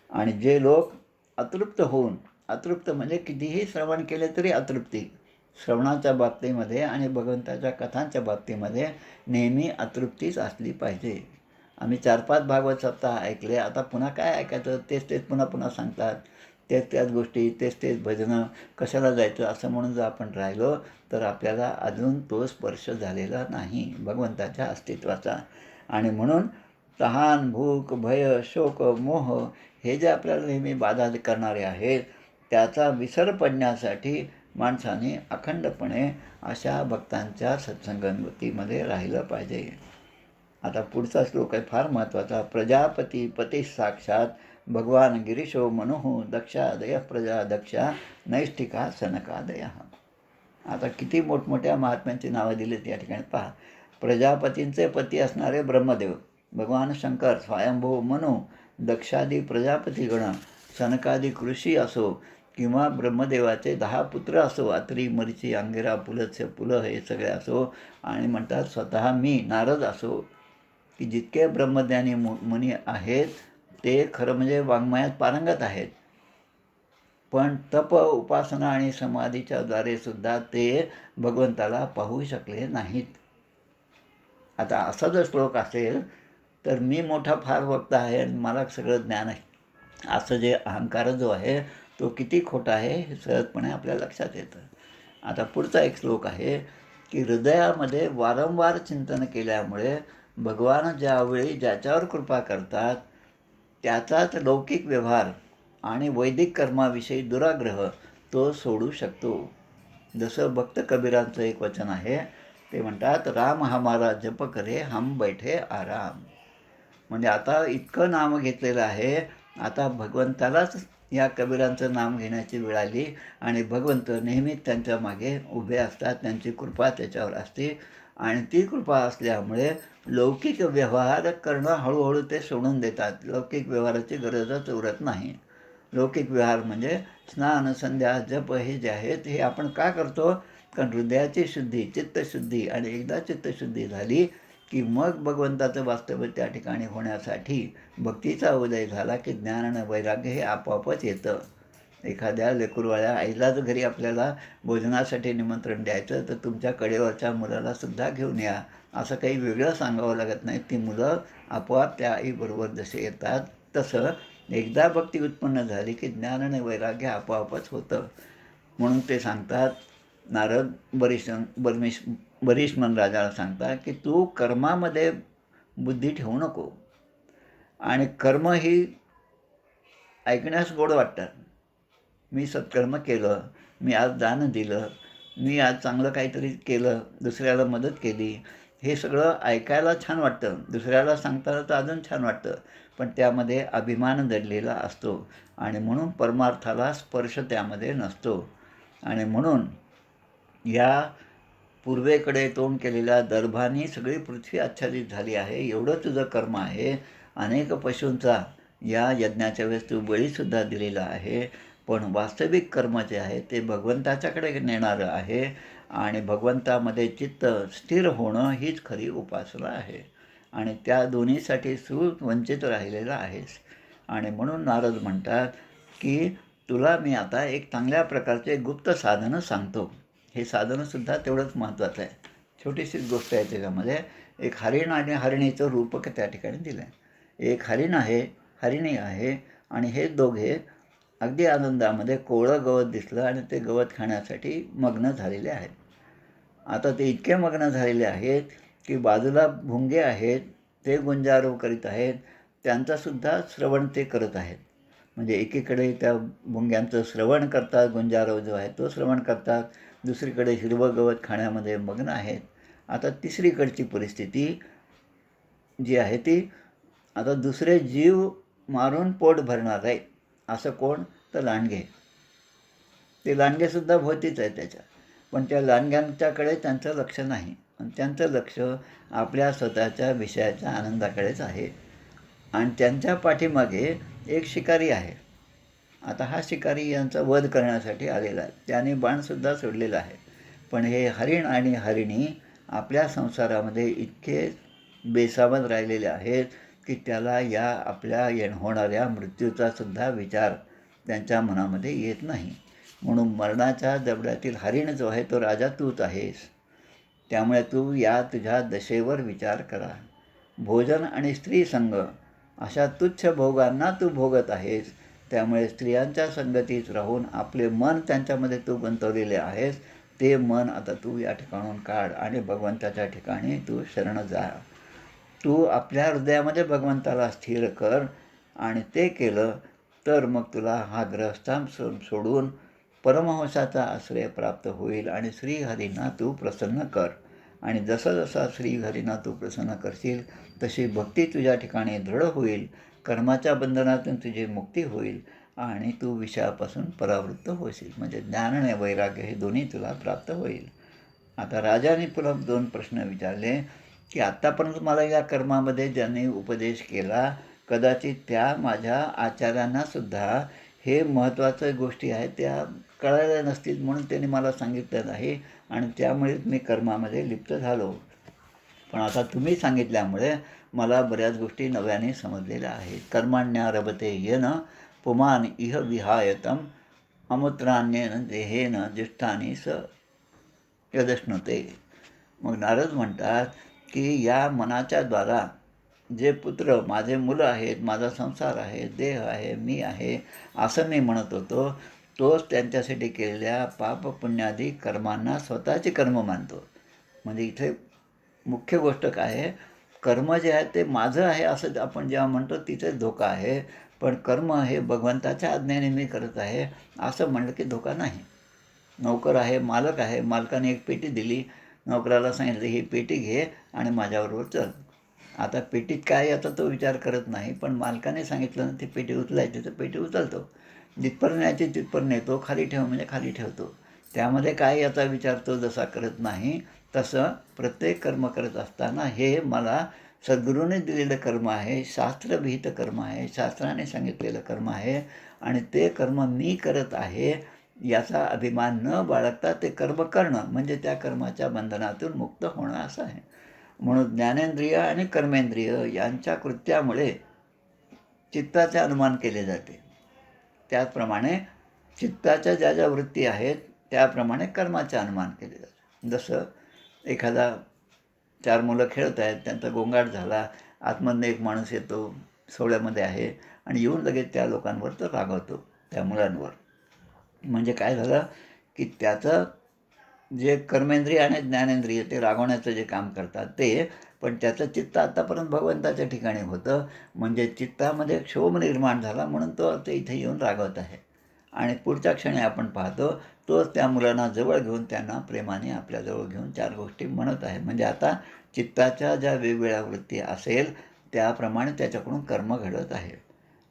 आणि जे लोक अतृप्त होऊन, अतृप्त म्हणजे कितीही श्रवण केले तरी अतृप्ती, श्रवणाच्या बाबतीमध्ये आणि भगवंताच्या कथांच्या बाबतीमध्ये नेहमी अतृप्तीच असली पाहिजे. आम्ही 4-5 भागवत सप्ताह ऐकले, आता पुन्हा काय ऐकायचं? तेच पुन्हा पुन्हा सांगतात, त्याच गोष्टी, तेच भजनं, कशाला जायचं असं म्हणून जर आपण राहिलो तर आपल्याला अजून तो स्पर्श झालेला नाही भगवंताच्या अस्तित्वाचा. आणि म्हणून तहान, भूक, भय, शोक, मोह हे जे आपल्याला नेहमी बाधा करणारे आहेत त्याचा विसर पडण्यासाठी माणसाने अखंडपणे अशा भक्तांच्या सत्संगतीमध्ये राहिलं पाहिजे. आता पुढचा श्लोक आहे फार महत्त्वाचा. प्रजापती पती साक्षात भगवान गिरीशो मनुः दक्षादय प्रजा दक्षा नैष्ठिका सनकादय. आता किती मोठमोठ्या महात्म्यांची नावं दिलीत या ठिकाणी पहा. प्रजापतींचे पती असणारे ब्रह्मदेव, भगवान शंकर, स्वयंभू मनु, दक्षादी प्रजापतीगण, सनकादी ऋषी असो किंवा ब्रह्मदेवाचे 10 पुत्र असो, अत्री, मरीची, अंगिरा, पुलत्स्य, पुलं हे सगळे असो, आणि म्हणतात स्वतः मी नारद असो, की जितके ब्रह्मज्ञानी मुनी आहेत ते खरं म्हणजे वाङ्मयात पारंगत आहेत, पण तप, उपासना आणि समाधीच्या द्वारे सुद्धा ते भगवंताला पाहू शकले नाहीत. आता असा जर श्लोक असेल तर मी मोठा फार वक्ता आहे आणि मला सगळं ज्ञान आहे असं जे अहंकार जो आहे तो किती खोटा आहे हे सहजपणे आपल्या लक्षात येतं. आता पुढचा एक श्लोक आहे की हृदयामध्ये वारंवार चिंतन केल्यामुळे भगवान ज्यावेळी ज्याच्यावर कृपा करतात त्याचाच लौकिक व्यवहार आणि वैदिक कर्माविषयी दुराग्रह तो सोडू शकतो. जसं भक्त कबीरांचं एक वचन आहे, ते म्हणतात राम हमारा जप करे हम बैठे आराम. म्हणजे आता इतकं नाम घेतलेलं आहे, आता भगवंतालाच या कबीरांचं नाम घेण्याची वेळ आली आणि भगवंत नेहमीच त्यांच्या मागे उभे असतात, त्यांची कृपा त्याच्यावर असते. आणि ती कृपा असल्यामुळे लौकिक व्यवहार करणं हळूहळू ते सोडून देतात. लौकिक व्यवहाराची गरजच उरत नाही. लौकिक व्यवहार म्हणजे स्नान, संध्या, जप हे जे आहेत हे आपण का करतो? कारण हृदयाची शुद्धी, चित्तशुद्धी, आणि एकदा चित्तशुद्धी झाली की मग भगवंताचं वास्तव्य त्या ठिकाणी होण्यासाठी भक्तीचा उदय झाला की ज्ञान आणि वैराग्य हे आपोआपच येतं. एखाद्या लेकरूवाळ्या आईला जर घरी आपल्याला भोजनासाठी निमंत्रण द्यायचं तर तुमच्या कडेवरच्या मुलाला सुद्धा घेऊन या, असं काही वेगळं सांगावं लागत नाही. ती मुलं आपोआप त्या आईबरोबर जसे येतात तसं एकदा भक्ती उत्पन्न झाली की ज्ञान आणि वैराग्य आपोआपच होतं. म्हणून ते सांगतात, नारद बरीषमन राजाला सांगतात की तू कर्मामध्ये बुद्धी ठेवू नको. आणि कर्म ही ऐकण्यास गोड वाटतात. मी सत्कर्म केलं, मी आज दान दिलं, मी आज चांगलं काहीतरी केलं, दुसऱ्याला मदत केली, हे सगळं ऐकायला छान वाटतं. दुसऱ्याला सांगताना तर अजून छान वाटतं. पण त्यामध्ये अभिमान दडलेला असतो आणि म्हणून परमार्थाला स्पर्श त्यामध्ये नसतो. आणि म्हणून या पूर्वेकडे तोंड केलेल्या दर्भानी सगळी पृथ्वी आच्छादित झाली आहे, एवढं तुझं कर्म आहे. अनेक पशूंचा या यज्ञाच्या वेळेस तू बळीसुद्धा दिलेला आहे. पण वास्तविक कर्म जे आहे ते भगवंताच्याकडे नेणारं आहे आणि भगवंतामध्ये चित्त स्थिर होणं हीच खरी उपासना आहे. आणि त्या दोन्हीसाठी वंचित राहिलेला आहेस. आणि म्हणून नारद म्हणतात की तुला मी आता एक चांगल्या प्रकारचे गुप्त साधनं सांगतो. हे साधनंसुद्धा तेवढंच महत्त्वाचं आहे. छोटीशीच गोष्ट आहे त्याच्यामध्ये. एक हरीण आणि हरिणीचं रूपक त्या ठिकाणी दिलं आहे. एक हरीण आहे, हरिणी आहे आणि हे दोघे अगदी आनंदामध्ये कोवळं गवत दिसलं आणि ते गवत खाण्यासाठी मग्न झालेले आहेत. आता ते इतके मग्न झालेले आहेत की बाजूला भुंगे आहेत, ते गुंजारव करीत आहेत. त्यांचासुद्धा श्रवण ते करत आहेत. म्हणजे एकीकडे त्या भुंग्यांचं श्रवण करतात, गुंजारव जो आहे तो श्रवण करतात, दुसरीकडे हिरवं गवत खाण्यामध्ये मग्न आहेत. आता तिसरीकडची परिस्थिती जी आहे ती, आता दुसरे जीव मारून पोट भरणार आहे. असं कोण? तर लांडगे. ते लांडगेसुद्धा भोवतीच आहे त्याच्या. पण त्या लांडग्यांच्याकडे त्यांचं लक्ष नाही. आणि त्यांचं लक्ष आपल्या स्वतःच्या विषयाच्या आनंदाकडेच आहे. आणि त्यांच्या पाठीमागे एक शिकारी आहे. आता हा शिकारी यांचा वध करण्यासाठी आलेला आहे. त्याने बाणसुद्धा सोडलेला आहे. पण हे हरीण आणि हरिणी आपल्या संसारामध्ये इतके बेसावध राहिलेले आहेत की त्याला या आपल्या होणाऱ्या मृत्यूचासुद्धा विचार त्यांच्या मनामध्ये येत नाही. म्हणून मरणाच्या जबड्यातील हरीण जो आहे तो राजा तूच आहेस. त्यामुळे तू या तुझ्या दशेवर विचार करा. भोजन आणि स्त्री संग अशा तुच्छ भोगांना तू भोगत आहेस. त्यामुळे स्त्रियांच्या संगतीत राहून आपले मन त्यांच्यामध्ये तू गुंतवलेले आहेस. ते मन आता तू या ठिकाणून काढ आणि भगवंताच्या ठिकाणी तू शरण जा. तू आपल्या हृदयामध्ये भगवंताला स्थिर कर आणि ते केलं तर मग तुला हा ग्रहस्थान सोडून परमहंसाचा आश्रय प्राप्त होईल आणि श्रीहरींना तू प्रसन्न कर. आणि जसा जसा श्रीहरींना तू प्रसन्न करशील तशी भक्ती तुझ्या ठिकाणी दृढ होईल, कर्माच्या बंधनातून तुझी मुक्ती होईल आणि तू विषयापासून परावृत्त होशील. म्हणजे ज्ञान आणि वैराग्य हे दोन्ही तुला प्राप्त होईल. आता राजाने पुन्हा 2 प्रश्न विचारले की आत्तापर्यंत मला या कर्मामध्ये ज्यांनी उपदेश केला, कदाचित त्या माझ्या आचार्यांनासुद्धा हे महत्त्वाच्या गोष्टी आहेत त्या कळायला नसतील म्हणून त्यांनी मला सांगितलं नाही आणि त्यामुळेच मी कर्मामध्ये लिप्त झालो. पण आता तुम्ही सांगितल्यामुळे मला बऱ्याच गोष्टी नव्याने समजलेल्या आहेत. कर्मण्यारभते येन पुमान इह विहायतम अमुत्रान्येन देहेन ज्येष्ठानी स यदश्नुते. मग नारद म्हणतात की या मनाच्या द्वारा जे पुत्र माझे मुलं आहेत, माझा संसार आहे, देह आहे, मी आहे असं मी म्हणत होतो, तोच त्यांच्यासाठी केलेल्या पाप पुण्यादी कर्मांना स्वतःचे कर्म मानतो. म्हणजे इथे मुख्य गोष्ट काय आहे, कर्म जे आहे ते माझं आहे असं आपण जेव्हा म्हणतो तिथेच धोका आहे. पण कर्म हे भगवंताच्या आज्ञेने मी करत आहे असं म्हणलं की धोका नाही. नोकर आहे, मालक आहे, मालकाने एक पेटी दिली, नोकराला सांगितलं ही पेटी घे आणि माझ्याबरोबर चल. आता पेटीत काय याचा तो विचार करत नाही, पण मालकाने सांगितलं ना ती पेटी उचलायची तर पेटी उचलतो. जिथपर्यंत न्यायची तिथपर्यंत नेतो, खाली ठेव म्हणजे खाली ठेवतो. त्यामध्ये काय याचा विचार तो जसा करत नाही तसं प्रत्येक कर्म करत असताना हे मला सद्गुरूने दिलेलं कर्म आहे, शास्त्रविहित कर्म आहे, शास्त्राने सांगितलेलं कर्म आहे आणि ते कर्म मी करत आहे याचा अभिमान न बाळगता ते कर्म करणं म्हणजे त्या कर्माच्या बंधनातून मुक्त होणं असं आहे. म्हणून ज्ञानेंद्रिय आणि कर्मेंद्रिय यांच्या कृत्यामुळे चित्ताचे अनुमान केले जाते. त्याचप्रमाणे चित्ताच्या ज्या ज्या वृत्ती आहेत त्याप्रमाणे कर्माचे अनुमान केले जाते. जसं एखादा 4 मुलं खेळत आहेत, त्यांचा गोंगाट झाला, आतमधनं एक माणूस येतो, सोहळ्यामध्ये आहे आणि येऊन लगेच त्या लोकांवर तो रागवतो, त्या मुलांवर. म्हणजे काय झालं की त्याचं जे कर्मेंद्रिय आणि ज्ञानेंद्रिय ते रागवण्याचं जे काम करतात ते, पण त्याचं चित्त आत्तापर्यंत भगवंताच्या ठिकाणी होतं. म्हणजे चित्तामध्ये क्षोभ निर्माण झाला म्हणून तो आता इथे येऊन रागवत आहे. आणि पुढच्या क्षणी आपण पाहतो तोच त्या मुलांना जवळ घेऊन त्यांना प्रेमाने आपल्याजवळ घेऊन 4 गोष्टी म्हणत आहे. म्हणजे आता चित्ताच्या ज्या वेगवेगळ्या वृत्ती असेल त्याप्रमाणे त्याच्याकडून कर्म घडत आहे.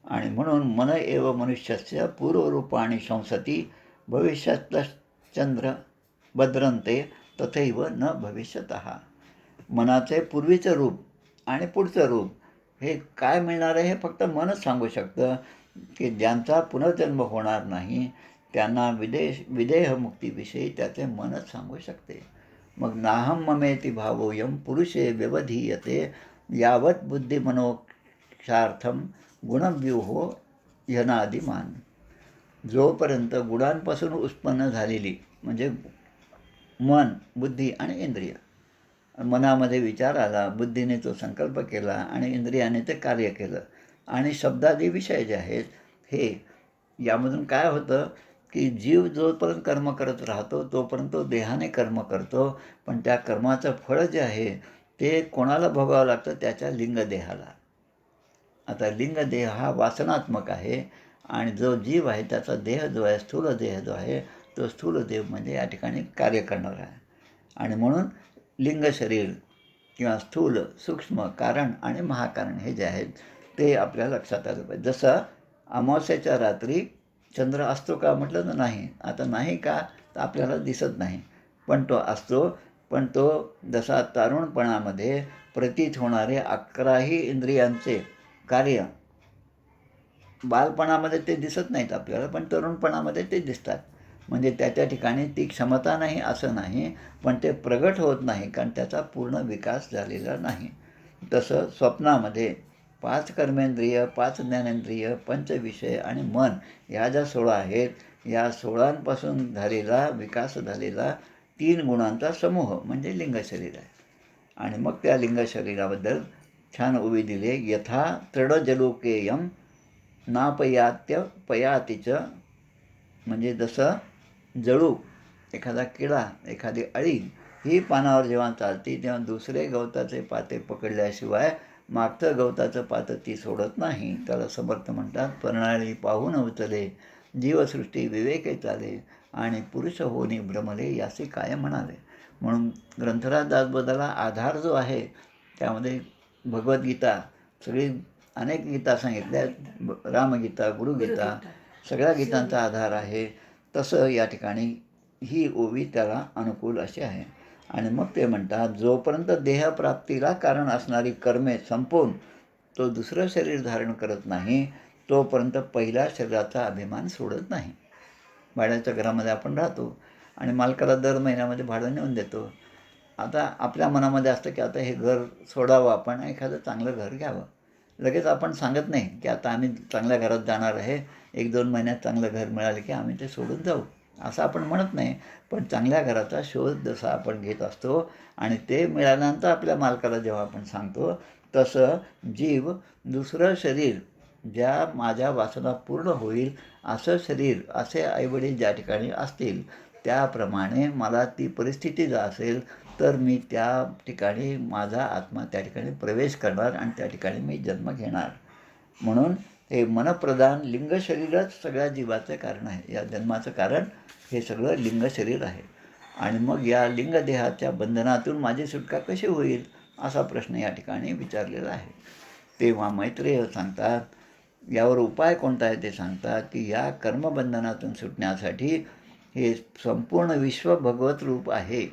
आणि म्हणून मन एव मनुष्यस्य पूर्वरूपाणि शंसति भविष्यतश्चंद्र भद्रन्ते तथैव न भविष्यतः. मनाचे पूर्वीचं रूप आणि पुढचं रूप हे काय मिळणार आहे हे फक्त मनच सांगू शकतं, की ज्यांचा पुनर्जन्म होणार नाही त्यांना विदेहमुक्तीविषयी त्याचे मनच सांगू शकते. मग नाहम ममेति भावोऽयं पुरुषे व्यवधीयते यावत् बुद्धिमनोक्षार्थम गुणव्यूहो ह्यनादिमान. जोपर्यंत गुणांपासून उत्पन्न झालेली म्हणजे मन, बुद्धी आणि इंद्रिय, मनामध्ये विचार आला, बुद्धीने तो संकल्प केला आणि इंद्रियाने ते कार्य केलं आणि शब्दादी विषय जे आहेत हे, यामधून काय होतं की जीव जोपर्यंत कर्म करत राहतो तोपर्यंत तो देहाने कर्म करतो, पण त्या कर्माचं फळ जे आहे ते कोणाला भोगावं लागतं? त्याच्या लिंगदेहाला. आता लिंगदेह हा वासनात्मक आहे आणि जो जीव आहे त्याचा देह जो आहे, स्थूल देह जो आहे, तो स्थूल देह म्हणजे या ठिकाणी कार्य करणारा आहे. आणि म्हणून लिंग शरीर किंवा स्थूल, सूक्ष्म, कारण आणि महाकारण हे जे आहेत ते आपल्या लक्षात आलं पाहिजे. जसं अमावास्येच्या रात्री चंद्र असतो का म्हटलं तर नाही. आता नाही का तर आपल्याला दिसत नाही, पण तो असतो. पण तो जसा तरुणपणामध्ये प्रतीत होणारे 11ही इंद्रियांचे कार्य बालपणामध्ये ते दिसत नाहीत आपल्याला, पण तरुणपणामध्ये ते दिसतात. म्हणजे त्याच्या ठिकाणी ती क्षमता नाही असं नाही, पण ते प्रगट होत नाही कारण त्याचा पूर्ण विकास झालेला नाही. तसं स्वप्नामध्ये 5 कर्मेंद्रिय, 5 ज्ञानेंद्रिय, पंचविषय आणि मन ह्या ज्या 16 आहेत, या 16पासून झालेला विकास झालेला 3 गुणांचा समूह म्हणजे लिंग शरीर आहे. आणि मग त्या लिंग शरीराबद्दल छान ओवी दिली, यथा तृडजलोकेयम नापयात्य पयातीच. म्हणजे जसं जळू, एखादा किडा, एखादी अळी ही पानावर जेव्हा चालती तेव्हा दुसरे गवताचे पाते पकडल्याशिवाय मागचं गवताचं पातं ती सोडत नाही. त्याला समर्थ म्हणतात, प्रणाळी पाहून उचले जीवसृष्टी विवेके चाले आणि पुरुष होनी भ्रमले यासी काय म्हणाले. म्हणून ग्रंथराज दासबोधाला आधार जो आहे त्यामध्ये भगवद्गीता, सगळी अनेक गीता सांगितल्या, रामगीता, गुरुगीता, सगळ्या गीतांचा आधार आहे. तसं या ठिकाणी ही ओवी त्याला अनुकूल अशी आहे. आणि मग ते म्हणतात, जोपर्यंत देहप्राप्तीला कारण असणारी कर्मे संपवून तो दुसरं शरीर धारण करत नाही तोपर्यंत पहिल्या शरीराचा अभिमान सोडत नाही. भाड्याच्या घरामध्ये आपण राहतो आणि मालकाला दर महिन्यामध्ये भाडं नेऊन देतो. आता आपल्या मनामध्ये असतं की आता हे घर सोडावं, आपण एखादं चांगलं घर घ्यावं. लगेच आपण सांगत नाही की आता आम्ही चांगल्या घरात जाणार आहे, 1-2 महिन्यात चांगलं घर मिळालं की आम्ही ते सोडून जाऊ, असं आपण म्हणत नाही. पण चांगल्या घराचा शोध जसा आपण घेत असतो आणि ते मिळाल्यानंतर आपल्या मालकाला जेव्हा आपण सांगतो, तसं जीव दुसरं शरीर ज्या माझ्या वासना पूर्ण होईल असं शरीर, असे आईवडील ज्या ठिकाणी असतील त्याप्रमाणे मला ती परिस्थिती जर असेल तर मी त्या ठिकाणी माझा आत्मा त्या ठिकाणी प्रवेश करणार आणि त्या ठिकाणी मी जन्म घेणार. म्हणून हे मनप्रधान लिंग शरीरच सगळ्या जीवाचं कारण आहे. या जन्माचं कारण हे सगळं लिंग शरीर आहे. आणि मग या लिंगदेहाच्या बंधनातून माझी सुटका कशी होईल असा प्रश्न या ठिकाणी विचारलेला आहे. तेव्हा मैत्रेय सांगतात, यावर उपाय कोणता आहे ते सांगतात की या कर्मबंधनातून सुटण्यासाठी हे संपूर्ण विश्व भगवत रूप आहे,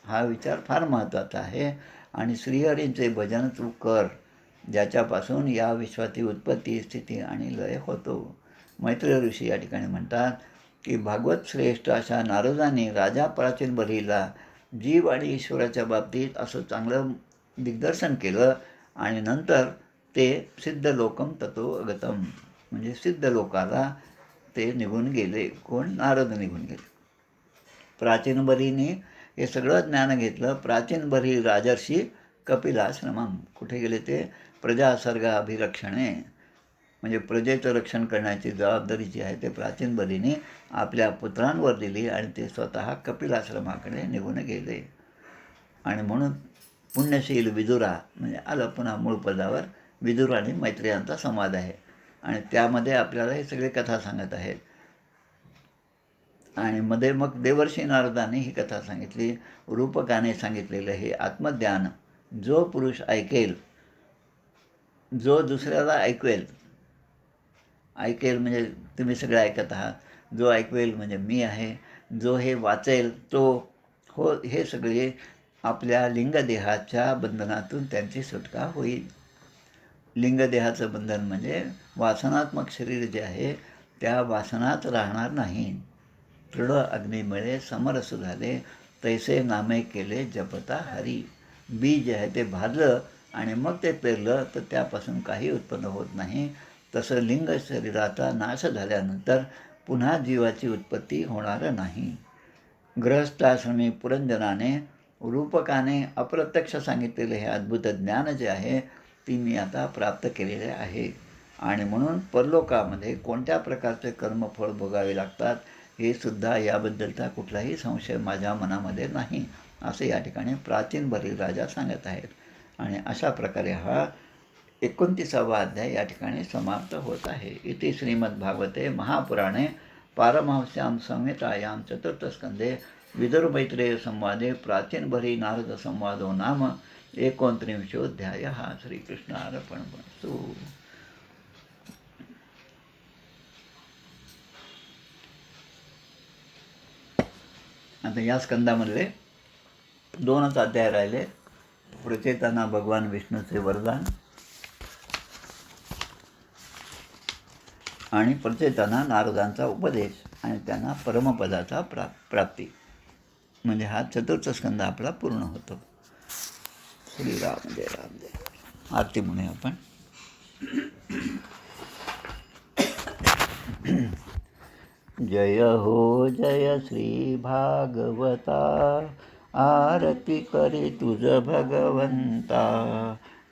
हा विचार फार महत्त्वाचा आहे. आणि श्रीहरींचे भजन तू कर, ज्याच्यापासून या विश्वाची उत्पत्ती, स्थिती आणि लय होतो. मैत्रेय ऋषी या ठिकाणी म्हणतात की भागवत श्रेष्ठ अशा नारदाने राजा प्राचीन बलीला जीव आणि ईश्वराच्या बाबतीत असं चांगलं दिग्दर्शन केलं आणि नंतर ते सिद्ध लोकम ततो अगतम म्हणजे सिद्ध लोकाला ते निघून गेले. कोण? नारद निघून गेले. प्राचीन बलीने हे सगळं ज्ञान घेतलं. प्राचीन बली राजर्षी कपिलाश्रमम कुठे गेले ते? प्रजासर्ग अभिरक्षणे म्हणजे प्रजेचं रक्षण करण्याची जबाबदारी जी आहे ते प्राचीन बलीने आपल्या पुत्रांवर दिली आणि ते स्वतः कपिलाश्रमाकडे निघून गेले. आणि म्हणून पुण्यशील विदुरा म्हणजे आलं पुन्हा मूळ पदावर, विदुर आणि मैत्रेयांचा संवाद आहे आणि त्यामध्ये आपल्याला हे सगळे कथा सांगत आहेत. आणि मध्ये मग देवर्षी नारदाने ही कथा सांगितली. रूपकाने सांगितलेलं हे आत्मज्ञान जो पुरुष ऐकेल, जो दुसऱ्याला ऐकवेल, ऐकेल म्हणजे तुम्ही सगळे ऐकत आहात, जो ऐकवेल म्हणजे मी आहे, जो हे वाचेल तो हो, हे सगळे आपल्या लिंगदेहाच्या बंधनातून त्यांची सुटका होईल. लिंगदेहाचं बंधन म्हणजे वासनात्मक शरीर जे आहे त्या वासनात राहणार नाही. दृढ अग्निमुळे समरस झाले, तैसे नामे केले जपता हरी. बी जे आहे ते भाजलं आणि मग ते पेरलं तर त्यापासून काही उत्पन्न होत नाही. तसं लिंग शरीराचा नाश झाल्यानंतर पुन्हा जीवाची उत्पत्ती होणार नाही. गृहस्थाश्रमी पुरंजनाने रूपकाने अप्रत्यक्ष सांगितलेले हे अद्भुत ज्ञान जे आहे ती मी आता प्राप्त केलेले आहे. आणि म्हणून परलोकामध्ये कोणत्या प्रकारचे कर्मफळ भोगावे लागतात हे सुद्धा याबद्दलचा कुठलाही संशय माझ्या मनामध्ये नाही, असे या ठिकाणी प्राचीन बलिराजा सांगत आहेत. आणि अशा प्रकारे हा 29वा अध्याय या ठिकाणी समाप्त होत आहे. इति श्रीमद्भागवते महापुराणे पारमहंस्यां संहितायां चतुर्थस्कंदे विदुरमैत्रेय संवादे प्राचीन बली नारद संवादो नाम 29ोऽध्यायः. श्रीकृष्णार्पणमस्तु. आता या स्कंदामधले 2च अध्याय राहिले. प्रचेतांना भगवान विष्णूचे वरदान आणि प्रचेतांना नारदांचा उपदेश आणि त्यांना परमपदाचा प्राप्ती, म्हणजे हा चतुर्थ स्कंद आपला पूर्ण होतो. श्रीराम जय राम जय. आरती म्हणूया आपण. जय हो जय श्री भागवता, आरती करी तुझ भगवंता.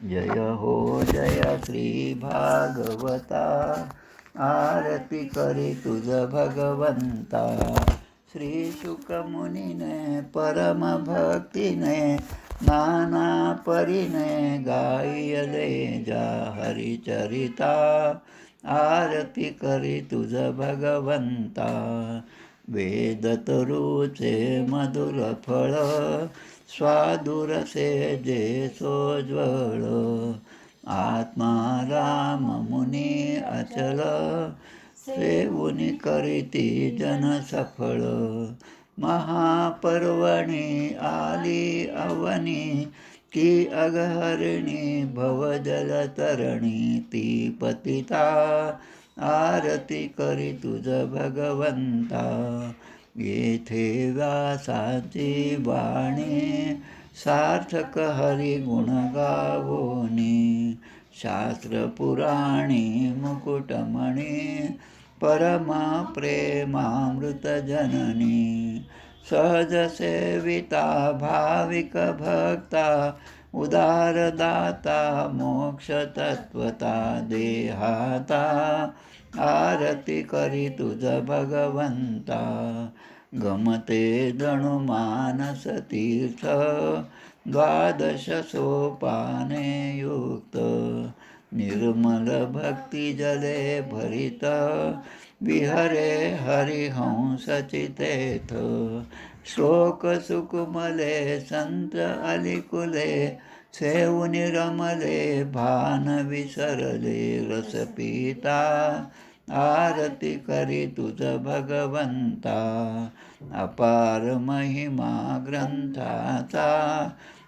जय हो जय श्री भागवता, आरती करी तुझ भगवंता. श्री शुकमुनीने परम भक्तीने नाना परीने गायले जा हरिचरिता. आरती करी तुझ भगवंता. वेद तरुचे मधुर फळ, स्वादुरसे जे सोज्वळ. आत्मा राम मुनी अचल, सेवुनी करीती जन सफळ. महापर्वणी आली अवनी, की अगहरिणी भवजलतरणी ती पतिता. आरती करी तुझ भगवंता. येथे व्यासाची वाणी, सार्थक हरिगुण गावोनी. शास्त्र पुराणी मुकुटमणी, परमा प्रेमामृत जननी. सहज सेविता भाविक भक्ता, उदारदाता मोक्ष तत्वता देहाता. आरती करी तुझ भगवंता. गमते जणू मानस तीर्थ, 12 सोपाने युक्त. निर्मल भक्ती जले भरित, विहरे हरिहंस चितेथ. श्लोक सुकुमले संत अलिकुले, सेवुनि रमले भान विसरले रसपीता. आरती करी तुझ भगवंता. अपार महिमा ग्रंथाचा,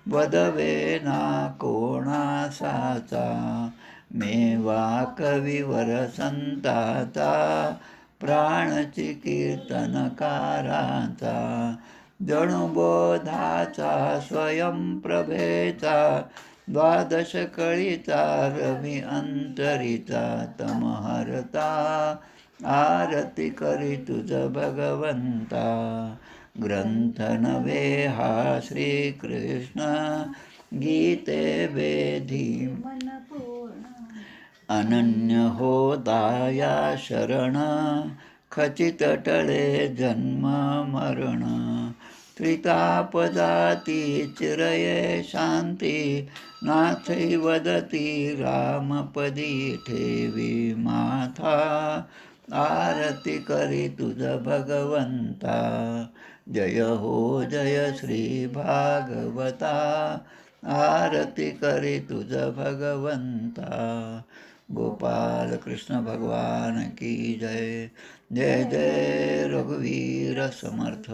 वदवे ना कोणासाचा. मेवा कविवर संताचा, प्राणची कीर्तनकाराचा. जणुबोधाचा स्वयंप्रभेचा, 12 कळीचा रवी अंतरीचा तमहरता. आरती करी तुझ भगवंता. ग्रंथ नवे हा श्रीकृष्ण, गीते वेधी अनन्य होता या शरण. खचित टळे जन्म मरण, त्रितापजाती चिरये शांती. नाथै वदती रामपदी ठेवी माथा. आरती करी तुझ भगवंता, जय हो जय श्री भागवता, आरती करी तुझ भगवंता। गोपाल कृष्ण भगवान की जय, जय जय रघुवीर समर्थ।